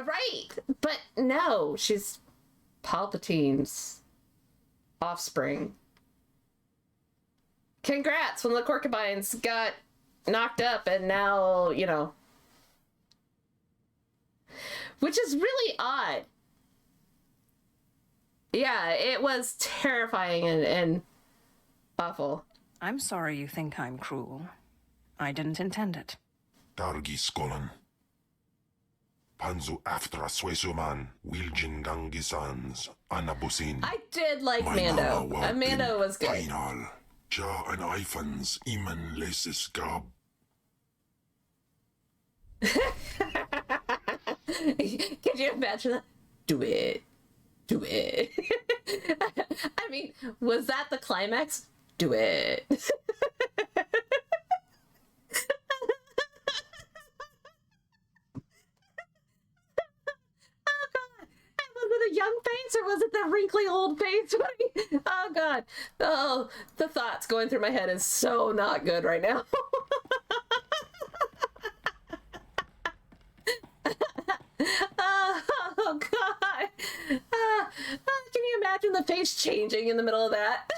S1: Right, but no, she's Palpatine's offspring. Congrats, one of the concubines got knocked up and now, you know. Which is really odd. Yeah, it was terrifying and awful.
S3: I'm sorry you think I'm cruel. I didn't intend it.
S4: Dargi skolan. Panzu aftra suesuman Wiljin gangisans anabusin.
S1: I did like Mando. Mando was good.
S4: Final. Ja an ifans iman lesis gab.
S1: Could you imagine that? Do it. Do it. I mean, was that the climax? Do it. A young face, or was it the wrinkly old face? Oh god. Oh, the thoughts going through my head is so not good right now. Oh god. Can you imagine the face changing in the middle of that?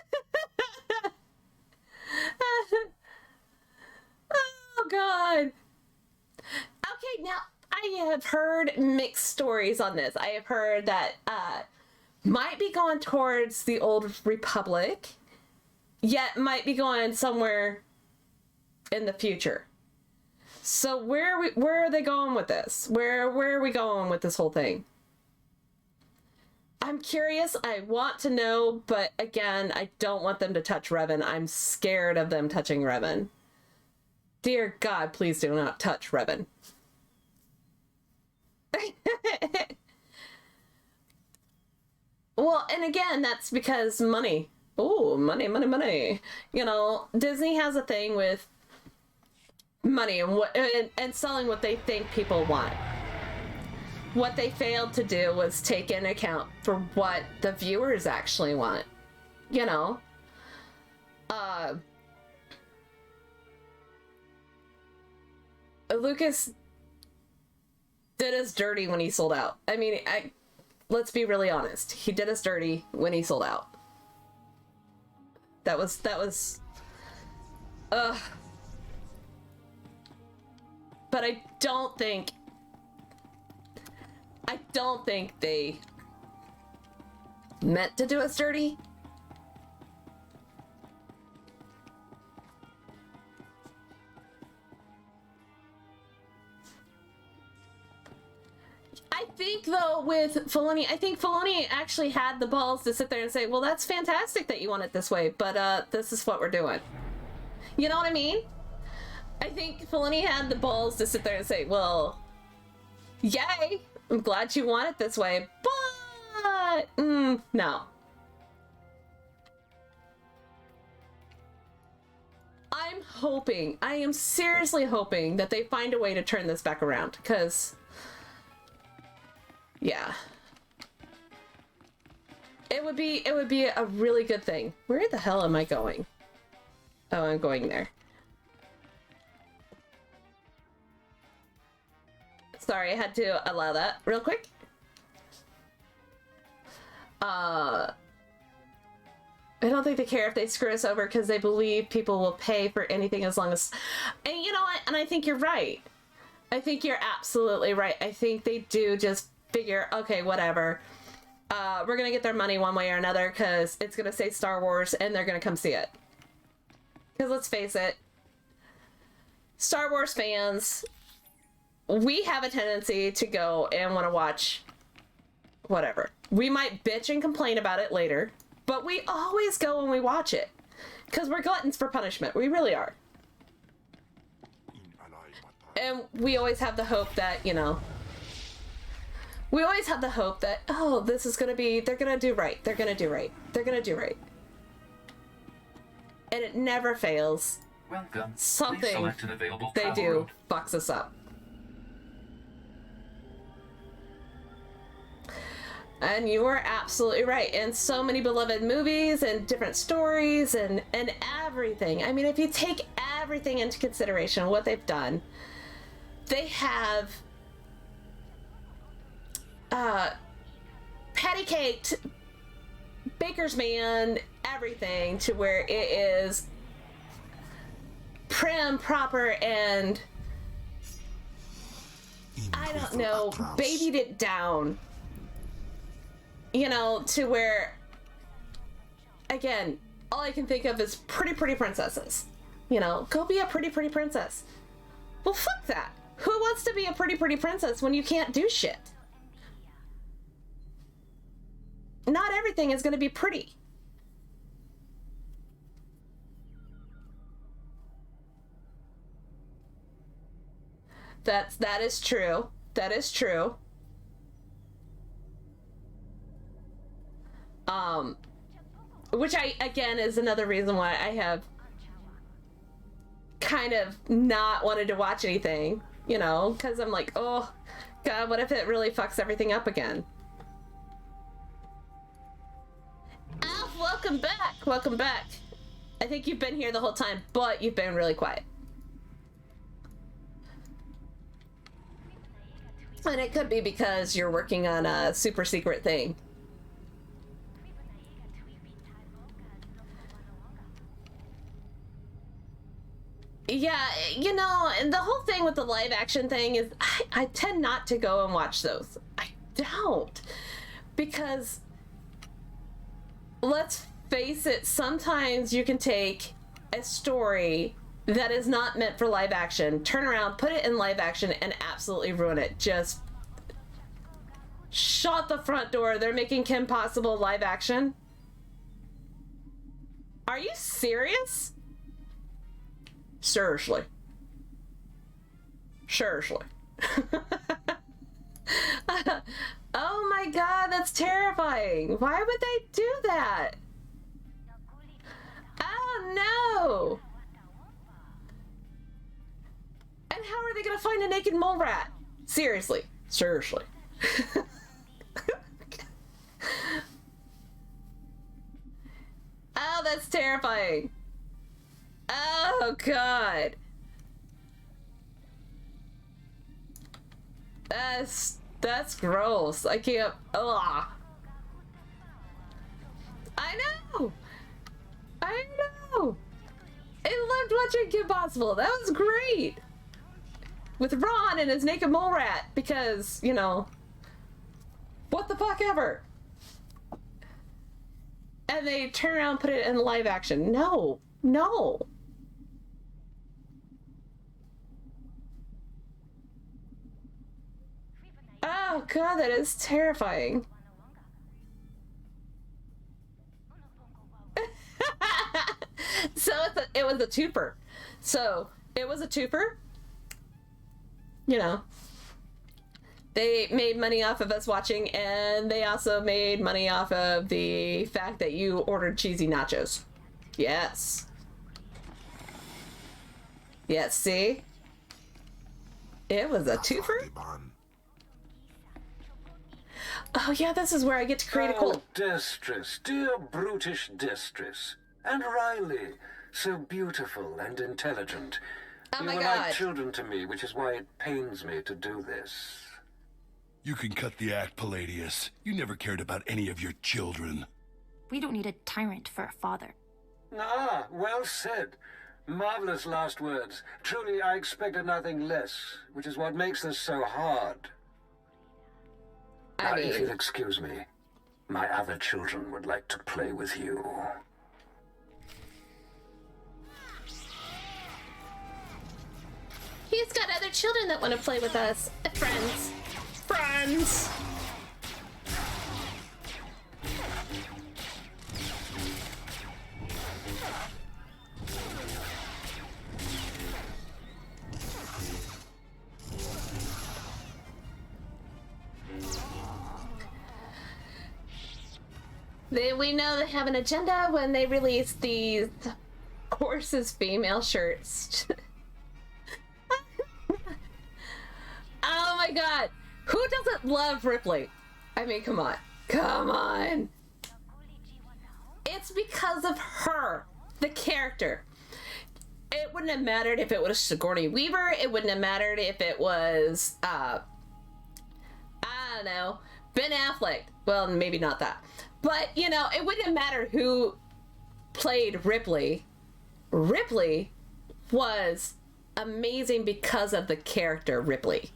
S1: Oh god. Okay, now I have heard mixed stories on this. I have heard that might be going towards the old Republic, yet might be going somewhere in the future. So where are they going with this? Where are we going with this whole thing? I'm curious. I want to know, but again, I don't want them to touch Revan. I'm scared of them touching Revan. Dear God, please do not touch Revan. Well, and again, that's because money. Oh, money, money, money. You know, Disney has a thing with money and selling what they think people want. What they failed to do was take into account for what the viewers actually want. You know? Lucas did us dirty when he sold out. I mean, let's be really honest. He did us dirty when he sold out. That was, but I don't think they meant to do us dirty. I think, though, with Filoni, I think Filoni actually had the balls to sit there and say, well, that's fantastic that you want it this way, but this is what we're doing. You know what I mean? I think Filoni had the balls to sit there and say, well, yay, I'm glad you want it this way, but, no. I'm hoping, I am seriously hoping that they find a way to turn this back around, because... yeah. It would be a really good thing. Where the hell am I going? Oh, I'm going there. Sorry, I had to allow that real quick. I don't think they care if they screw us over because they believe people will pay for anything as long as... And you know what? And I think you're right. I think you're absolutely right. I think they do just figure, okay, whatever. We're gonna get their money one way or another because it's gonna say Star Wars and they're gonna come see it. Because let's face it, Star Wars fans, we have a tendency to go and want to watch whatever. We might bitch and complain about it later, but we always go and we watch it. Because we're gluttons for punishment. We really are. And we always have the hope that, you know, we always have the hope that, oh, this is going to be, they're going to do right. They're going to do right. They're going to do right. And it never fails.
S11: Welcome.
S1: Something they do fucks us up. And you are absolutely right. And so many beloved movies and different stories and everything. I mean, if you take everything into consideration, what they've done, they have patty caked, baker's man, everything to where it is prim, proper, and I don't know, babied it down. You know, to where, again, all I can think of is pretty princesses. You know, go be a pretty princess. Well, fuck that. Who wants to be a pretty princess when you can't do shit? Not everything is going to be pretty. That is true. That is true. Which again is another reason why I have kind of not wanted to watch anything, you know, because I'm like, oh god, what if it really fucks everything up again? Alf, welcome back. I think you've been here the whole time, but you've been really quiet. And it could be because you're working on a super secret thing. Yeah, you know, and the whole thing with the live action thing is I tend not to go and watch those. I don't. Because, let's face it, sometimes you can take a story that is not meant for live action, turn around, put it in live action, and absolutely ruin it. Just shut the front door. They're making Kim Possible live action? Are you serious? Seriously. Oh my god, that's terrifying. Why would they do that? Oh no! And how are they gonna find a naked mole rat? Seriously. Oh, that's terrifying. Oh god. That's gross. I can't. Ugh. I know. I loved watching Kim Possible. That was great. With Ron and his naked mole rat, because, you know, what the fuck ever. And they turn around and put it in live action. No. Oh god, that is terrifying. So it was a twofer. You know, they made money off of us watching, and they also made money off of the fact that you ordered cheesy nachos. Yes, see? It was a twofer? Oh yeah, this is where I get to create a cool...
S12: Destress, dear brutish Destress. And Riley, so beautiful and intelligent.
S1: Oh my
S12: You were
S1: god.
S12: like children to me, which is why it pains me to do this.
S4: You can cut the act, Palladius. You never cared about any of your children.
S13: We don't need a tyrant for a father.
S12: Ah, well said. Marvelous last words. Truly, I expected nothing less, which is what makes this so hard. Now, if you'll excuse me, my other children would like to play with you.
S1: He's got other children that want to play with us. Friends. We know they have an agenda when they release these horses female shirts. Oh my god. Who doesn't love Ripley? I mean, come on. Come on. It's because of her, the character. It wouldn't have mattered if it was Sigourney Weaver. It wouldn't have mattered if it was, I don't know, Ben Affleck. Well, maybe not that. But, you know, it wouldn't have mattered who played Ripley. Ripley was amazing because of the character Ripley.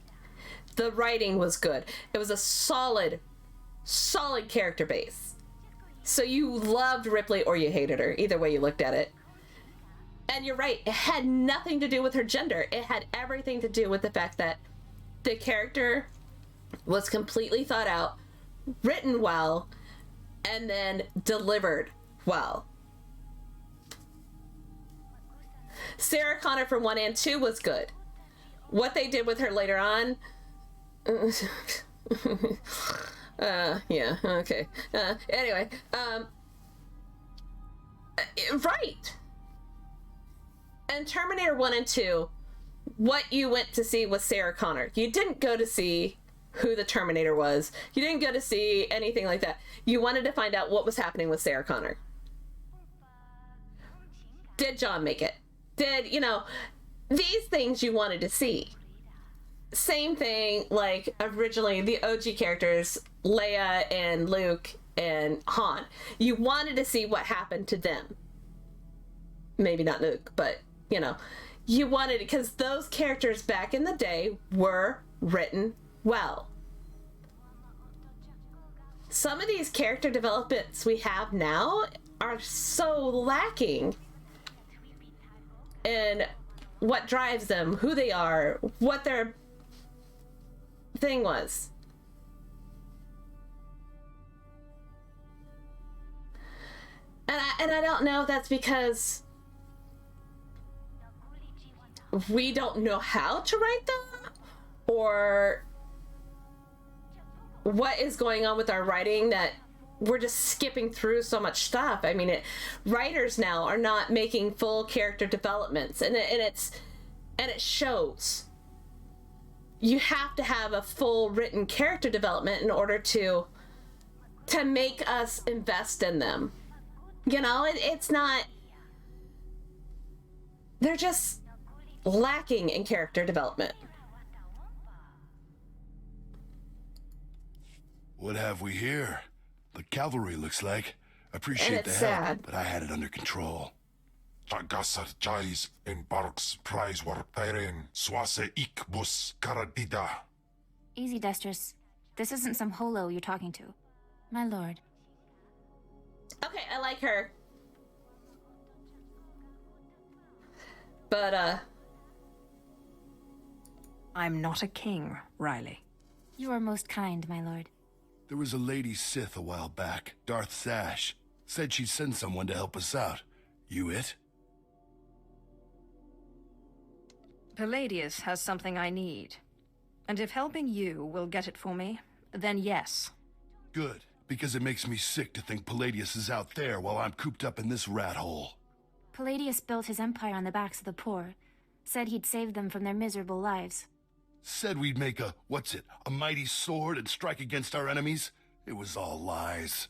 S1: The writing was good. It was a solid character base. So you loved Ripley or you hated her. Either way you looked at it. And you're right. It had nothing to do with her gender. It had everything to do with the fact that the character was completely thought out, written well, and then delivered well. Sarah Connor from 1 and 2 was good. What they did with her later on... yeah, okay. Anyway, right. And Terminator 1 and 2, what you went to see was Sarah Connor. You didn't go to see who the Terminator was. You didn't go to see anything like that. You wanted to find out what was happening with Sarah Connor. Did John make it? Did, you know, these things you wanted to see. Same thing, like, originally, the OG characters, Leia and Luke and Han. You wanted to see what happened to them. Maybe not Luke, but, you know, you wanted, because those characters back in the day were written well. Some of these character developments we have now are so lacking in what drives them, who they are, what their thing was. And I don't know if that's because we don't know how to write them, or what is going on with our writing that we're just skipping through so much stuff. I mean, writers now are not making full character developments, and it shows. You have to have a full written character development in order to make us invest in them. You know, it's not... They're just lacking in character development.
S14: What have we here? The cavalry, looks like. Appreciate the help,
S1: sad.
S14: but I had it under control.
S4: Tagasar Jais in Barks Prize Wartairen Swase Ikbus Karadida.
S13: Easy, Destress. This isn't some holo you're talking to. My lord.
S1: Okay, I like her. But,
S3: I'm not a king, Riley.
S13: You are most kind, my lord.
S14: There was a lady Sith a while back, Darth Sash. Said she'd send someone to help us out. You it?
S3: Palladius has something I need. And if helping you will get it for me, then yes.
S14: Good, because it makes me sick to think Palladius is out there while I'm cooped up in this rat hole.
S13: Palladius built his empire on the backs of the poor. Said he'd save them from their miserable lives.
S14: Said we'd make a mighty sword and strike against our enemies? It was all lies.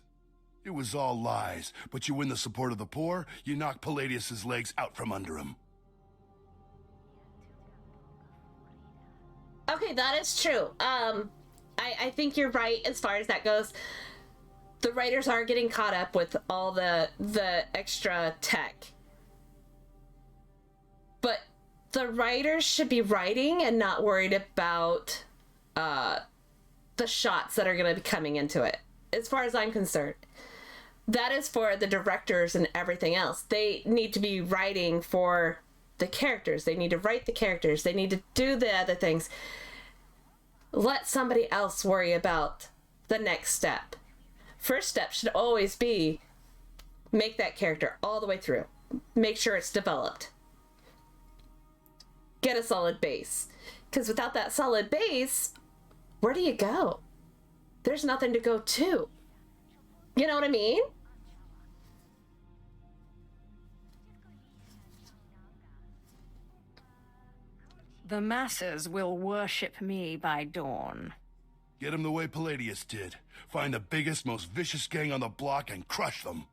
S14: It was all lies. But you win the support of the poor, you knock Palladius's legs out from under him.
S1: okay, that is true. I think you're right as far as that goes. The writers are getting caught up with all the extra tech. But the writers should be writing and not worried about the shots that are going to be coming into it, as far as I'm concerned. That is for the directors and everything else. They need to be writing for the characters. They need to write the characters. They need to do the other things. Let somebody else worry about the next step. First step should always be make that character all the way through. Make sure it's developed. Get a solid base. Because without that solid base, where do you go? There's nothing to go to. You know what I mean?
S3: The masses will worship me by dawn.
S14: Get them the way Palladius did. Find the biggest, most vicious gang on the block and crush them.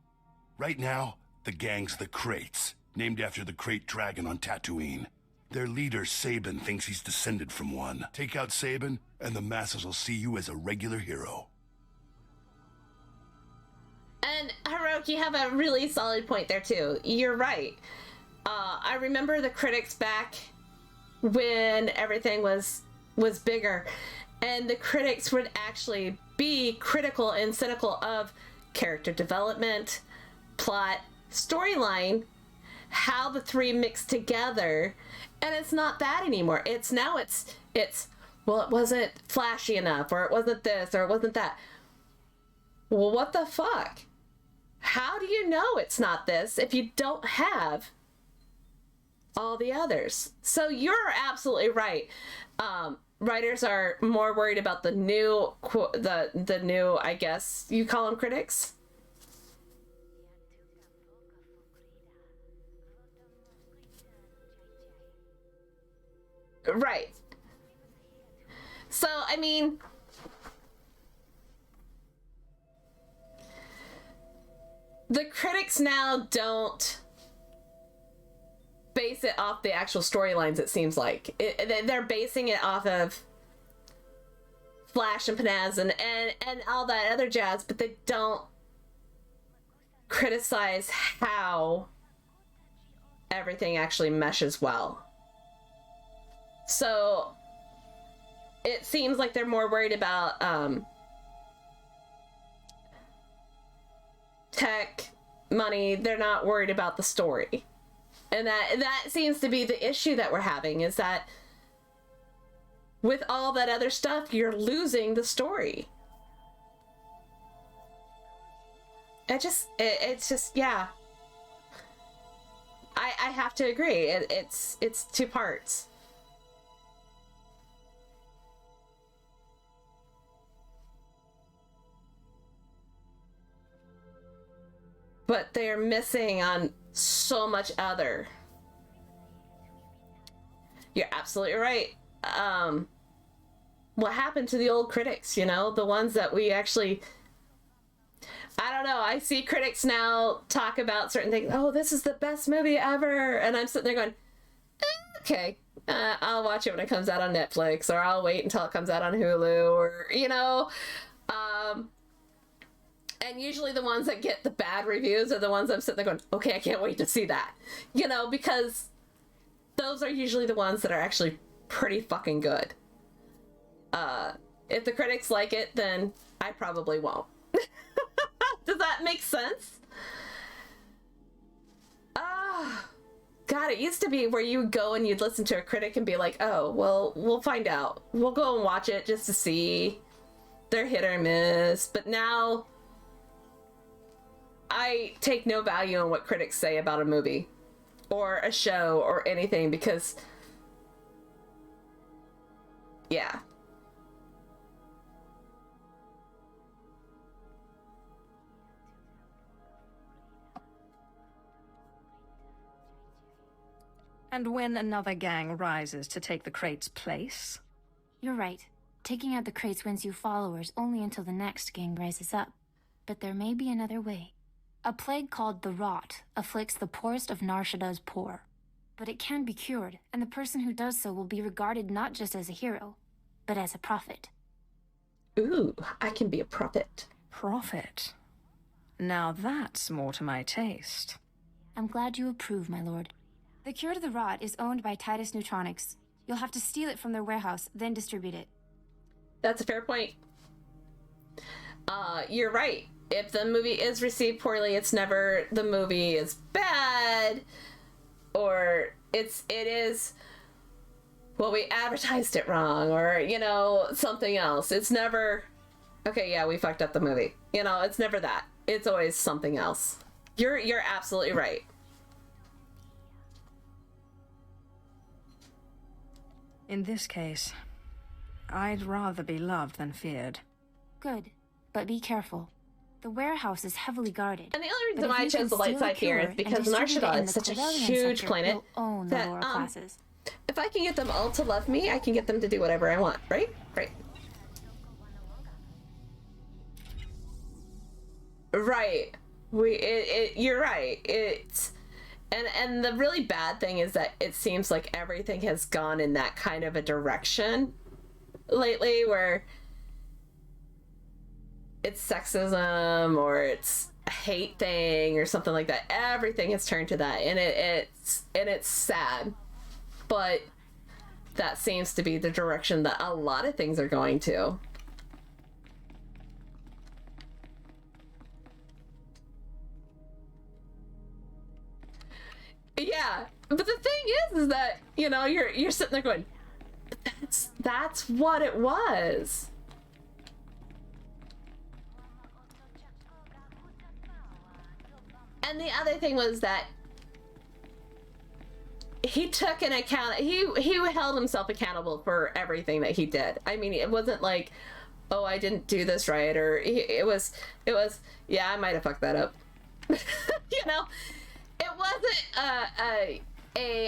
S14: Right now, the gang's the Kraits, named after the Krait dragon on Tatooine. Their leader, Sabin, thinks he's descended from one. Take out Sabin, and the masses will see you as a regular hero.
S1: And Hiroki, you have a really solid point there too. You're right. I remember the critics back when everything was bigger, and the critics would actually be critical and cynical of character development, plot, storyline, how the three mix together, and it's not that anymore. It's well, it wasn't flashy enough, or it wasn't this, or it wasn't that. Well, what the fuck? How do you know it's not this if you don't have all the others? So you're absolutely right. Writers are more worried about the new, the new, I guess you call them critics. Right. So, I mean, the critics now don't base it off the actual storylines, it seems like. They're basing it off of flash and pizzazz and all that other jazz, but they don't criticize how everything actually meshes well. So it seems like they're more worried about tech, money. They're not worried about the story. And that seems to be the issue that we're having, is that with all that other stuff, you're losing the story. It's just, yeah. I have to agree. It's two parts. But they're missing on so much other. You're absolutely right. What happened to the old critics, you know? The ones that we actually... I don't know. I see critics now talk about certain things. Oh, this is the best movie ever. And I'm sitting there going, okay, I'll watch it when it comes out on Netflix, or I'll wait until it comes out on Hulu, or, you know... And usually the ones that get the bad reviews are the ones I'm sitting there going, okay, I can't wait to see that. You know, because those are usually the ones that are actually pretty fucking good. If the critics like it, then I probably won't. Does that make sense? God, it used to be where you would go and you'd listen to a critic and be like, oh, well, we'll find out. We'll go and watch it just to see. They're hit or miss. But now... I take no value in what critics say about a movie or a show or anything, because yeah.
S3: And when another gang rises to take the Krait's place?
S13: You're right. Taking out the Kraits wins you followers only until the next gang rises up. But there may be another way. A plague called the Rot afflicts the poorest of Nar Shaddah's poor. But it can be cured, and the person who does so will be regarded not just as a hero, but as a prophet.
S1: Ooh, I can be a prophet.
S3: Prophet? Now that's more to my taste.
S13: I'm glad you approve, my lord. The cure to the Rot is owned by Titus Neutronics. You'll have to steal it from their warehouse, then distribute it.
S1: That's a fair point. You're right. If the movie is received poorly, it's never the movie is bad, or it is, well, we advertised it wrong, or, you know, something else. It's never, okay, yeah, we fucked up the movie. You know, it's never that. It's always something else. You're absolutely right.
S3: In this case, I'd rather be loved than feared.
S13: Good, but be careful. The warehouse is heavily guarded.
S1: And the only reason why I chose the light side here is because Narshada is such a huge planet that if I can get them all to love me, I can get them to do whatever I want, right? Right. Right. You're right. It's and the really bad thing is that it seems like everything has gone in that kind of a direction lately, where it's sexism or it's a hate thing or something like that. Everything has turned to that, and it's sad, but that seems to be the direction that a lot of things are going to. Yeah, but the thing is that, you know, you're sitting there going, that's what it was. And the other thing was that he took an account, he held himself accountable for everything that he did. I mean, it wasn't like, oh, I didn't do this right, or it was, yeah, I might have fucked that up. You know? It wasn't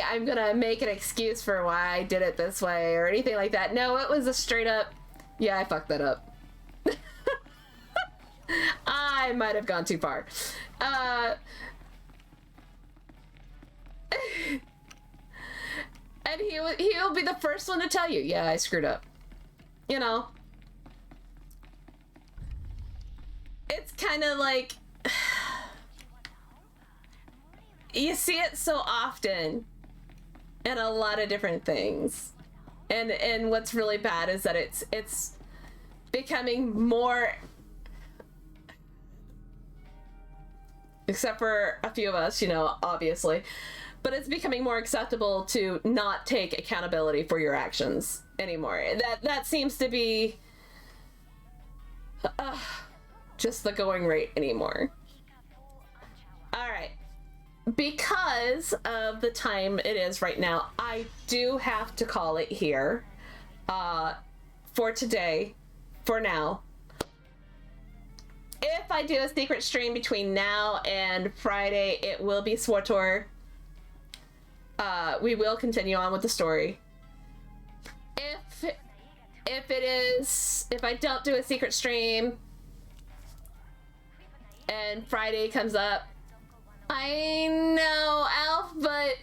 S1: I'm gonna make an excuse for why I did it this way or anything like that. No, it was a straight up, yeah, I fucked that up. I might have gone too far. And he'll be the first one to tell you, yeah, I screwed up. You know? It's kind of like, you see it so often in a lot of different things. And what's really bad is that it's becoming more, except for a few of us, you know, obviously, but it's becoming more acceptable to not take accountability for your actions anymore. That seems to be just the going rate anymore. All right. Because of the time it is right now, I do have to call it here for today, for now. If I do a secret stream between now and Friday, it will be SWtoR. We will continue on with the story. If I don't do a secret stream and Friday comes up, I know, Alf, but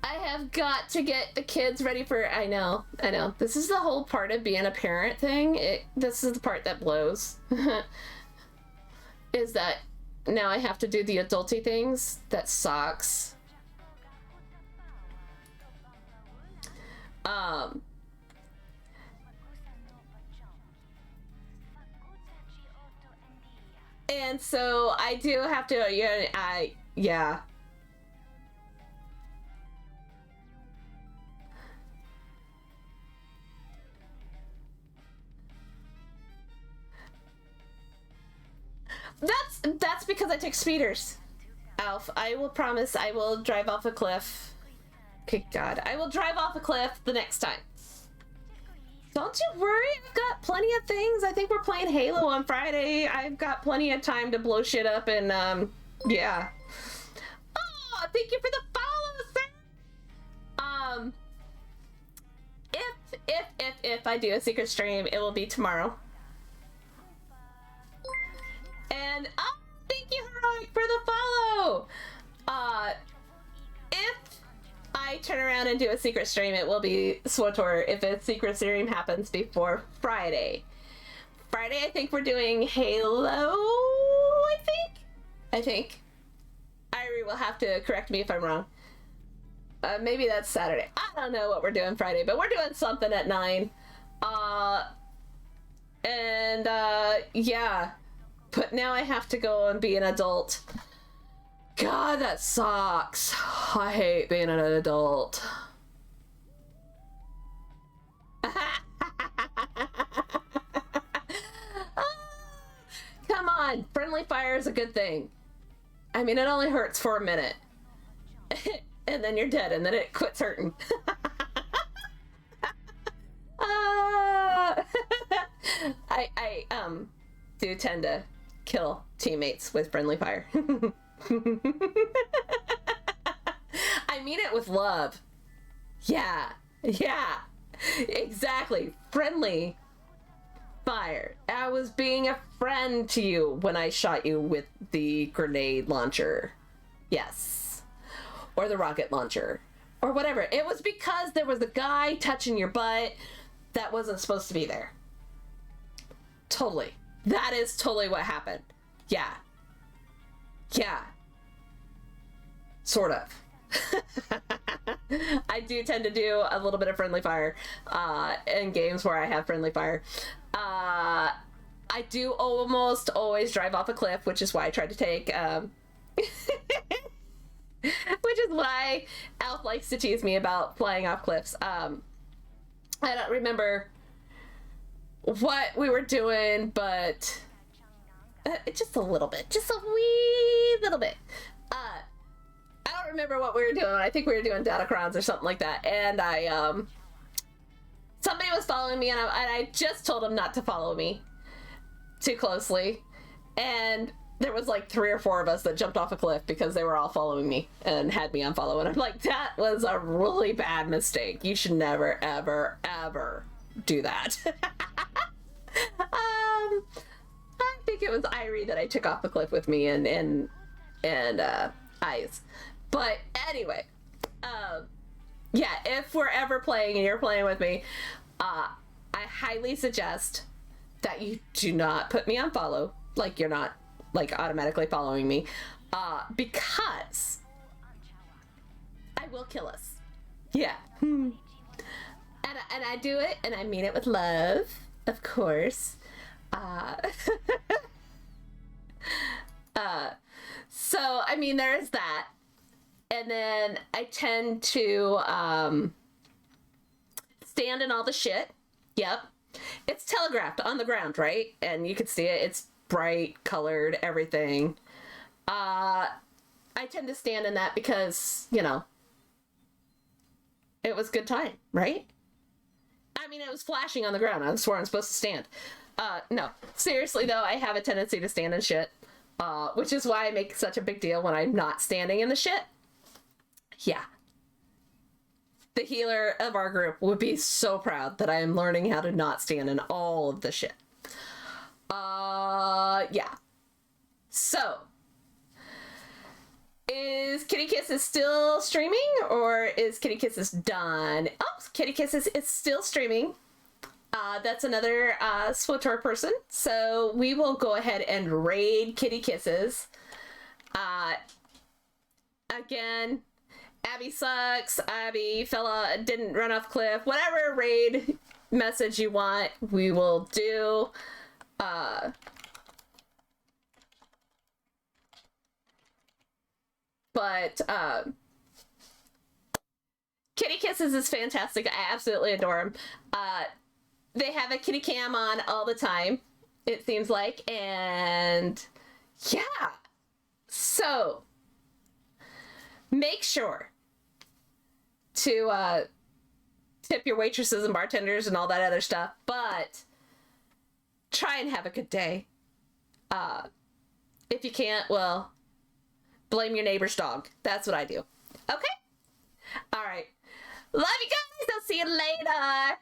S1: I have got to get the kids ready for, I know. This is the whole part of being a parent thing. This is the part that blows. Is that now I have to do the adulty things. That sucks. And so I do have to, yeah. That's because I take speeders, Alf. I will promise I will drive off a cliff. Okay, God. I will drive off a cliff the next time. Don't you worry, I've got plenty of things. I think we're playing Halo on Friday. I've got plenty of time to blow shit up and, yeah. Oh, thank you for the follow, sir! If I do a secret stream, it will be tomorrow. And, oh, thank you, Heroic, for the follow! If I turn around and do a secret stream, it will be SWtoR if a secret stream happens before Friday. Friday, I think we're doing Halo, I think. Irie will have to correct me if I'm wrong. Maybe that's Saturday. I don't know what we're doing Friday, but we're doing something at 9. Yeah. But now I have to go and be an adult. God, that sucks. I hate being an adult. Come on, friendly fire is a good thing. I mean, it only hurts for a minute. And then you're dead, and then it quits hurting. I do tend to kill teammates with friendly fire. I mean it with love. Yeah, exactly. Friendly fire. I was being a friend to you when I shot you with the grenade launcher. Yes. Or the rocket launcher. Or whatever. It was because there was a guy touching your butt that wasn't supposed to be there. Totally. That is totally what happened. Yeah. Sort of. I do tend to do a little bit of friendly fire in games where I have friendly fire. I do almost always drive off a cliff, which is why I tried to take which is why Alf likes to tease me about flying off cliffs. I don't remember what we were doing, but just a little bit, just a wee little bit. I don't remember what we were doing. I think we were doing Datacrons or something like that. And somebody was following me, and I just told him not to follow me too closely. And there was like 3 or 4 of us that jumped off a cliff because they were all following me and had me unfollow. And I'm like, that was a really bad mistake. You should never, ever, ever do that. I think it was Irie that I took off the cliff with me and Eyes. But anyway, yeah, if we're ever playing and you're playing with me, I highly suggest that you do not put me on follow, like you're not like automatically following me, because I will kill us. Yeah. And I do it, and I mean it with love, of course. So, I mean, there's that. And then I tend to stand in all the shit. Yep. It's telegraphed on the ground, right? And you can see it. It's bright, colored, everything. I tend to stand in that because, you know, it was good time, right? I mean, it was flashing on the ground. That's where I'm supposed to stand. No. Seriously, though, I have a tendency to stand in shit. Which is why I make such a big deal when I'm not standing in the shit. Yeah. The healer of our group would be so proud that I am learning how to not stand in all of the shit. Yeah. So, is Kitty Kisses still streaming, or is Kitty Kisses done? Oh, Kitty Kisses is still streaming. That's another SWtoR person. So we will go ahead and raid Kitty Kisses. Again, Abby sucks. Abby didn't run off cliff. Whatever raid message you want, we will do. But Kitty Kisses is fantastic. I absolutely adore him. They have a kitty cam on all the time, it seems like, and yeah. So make sure to tip your waitresses and bartenders and all that other stuff, but try and have a good day. If you can't, well, blame your neighbor's dog. That's what I do. Okay? All right. Love you guys. I'll see you later.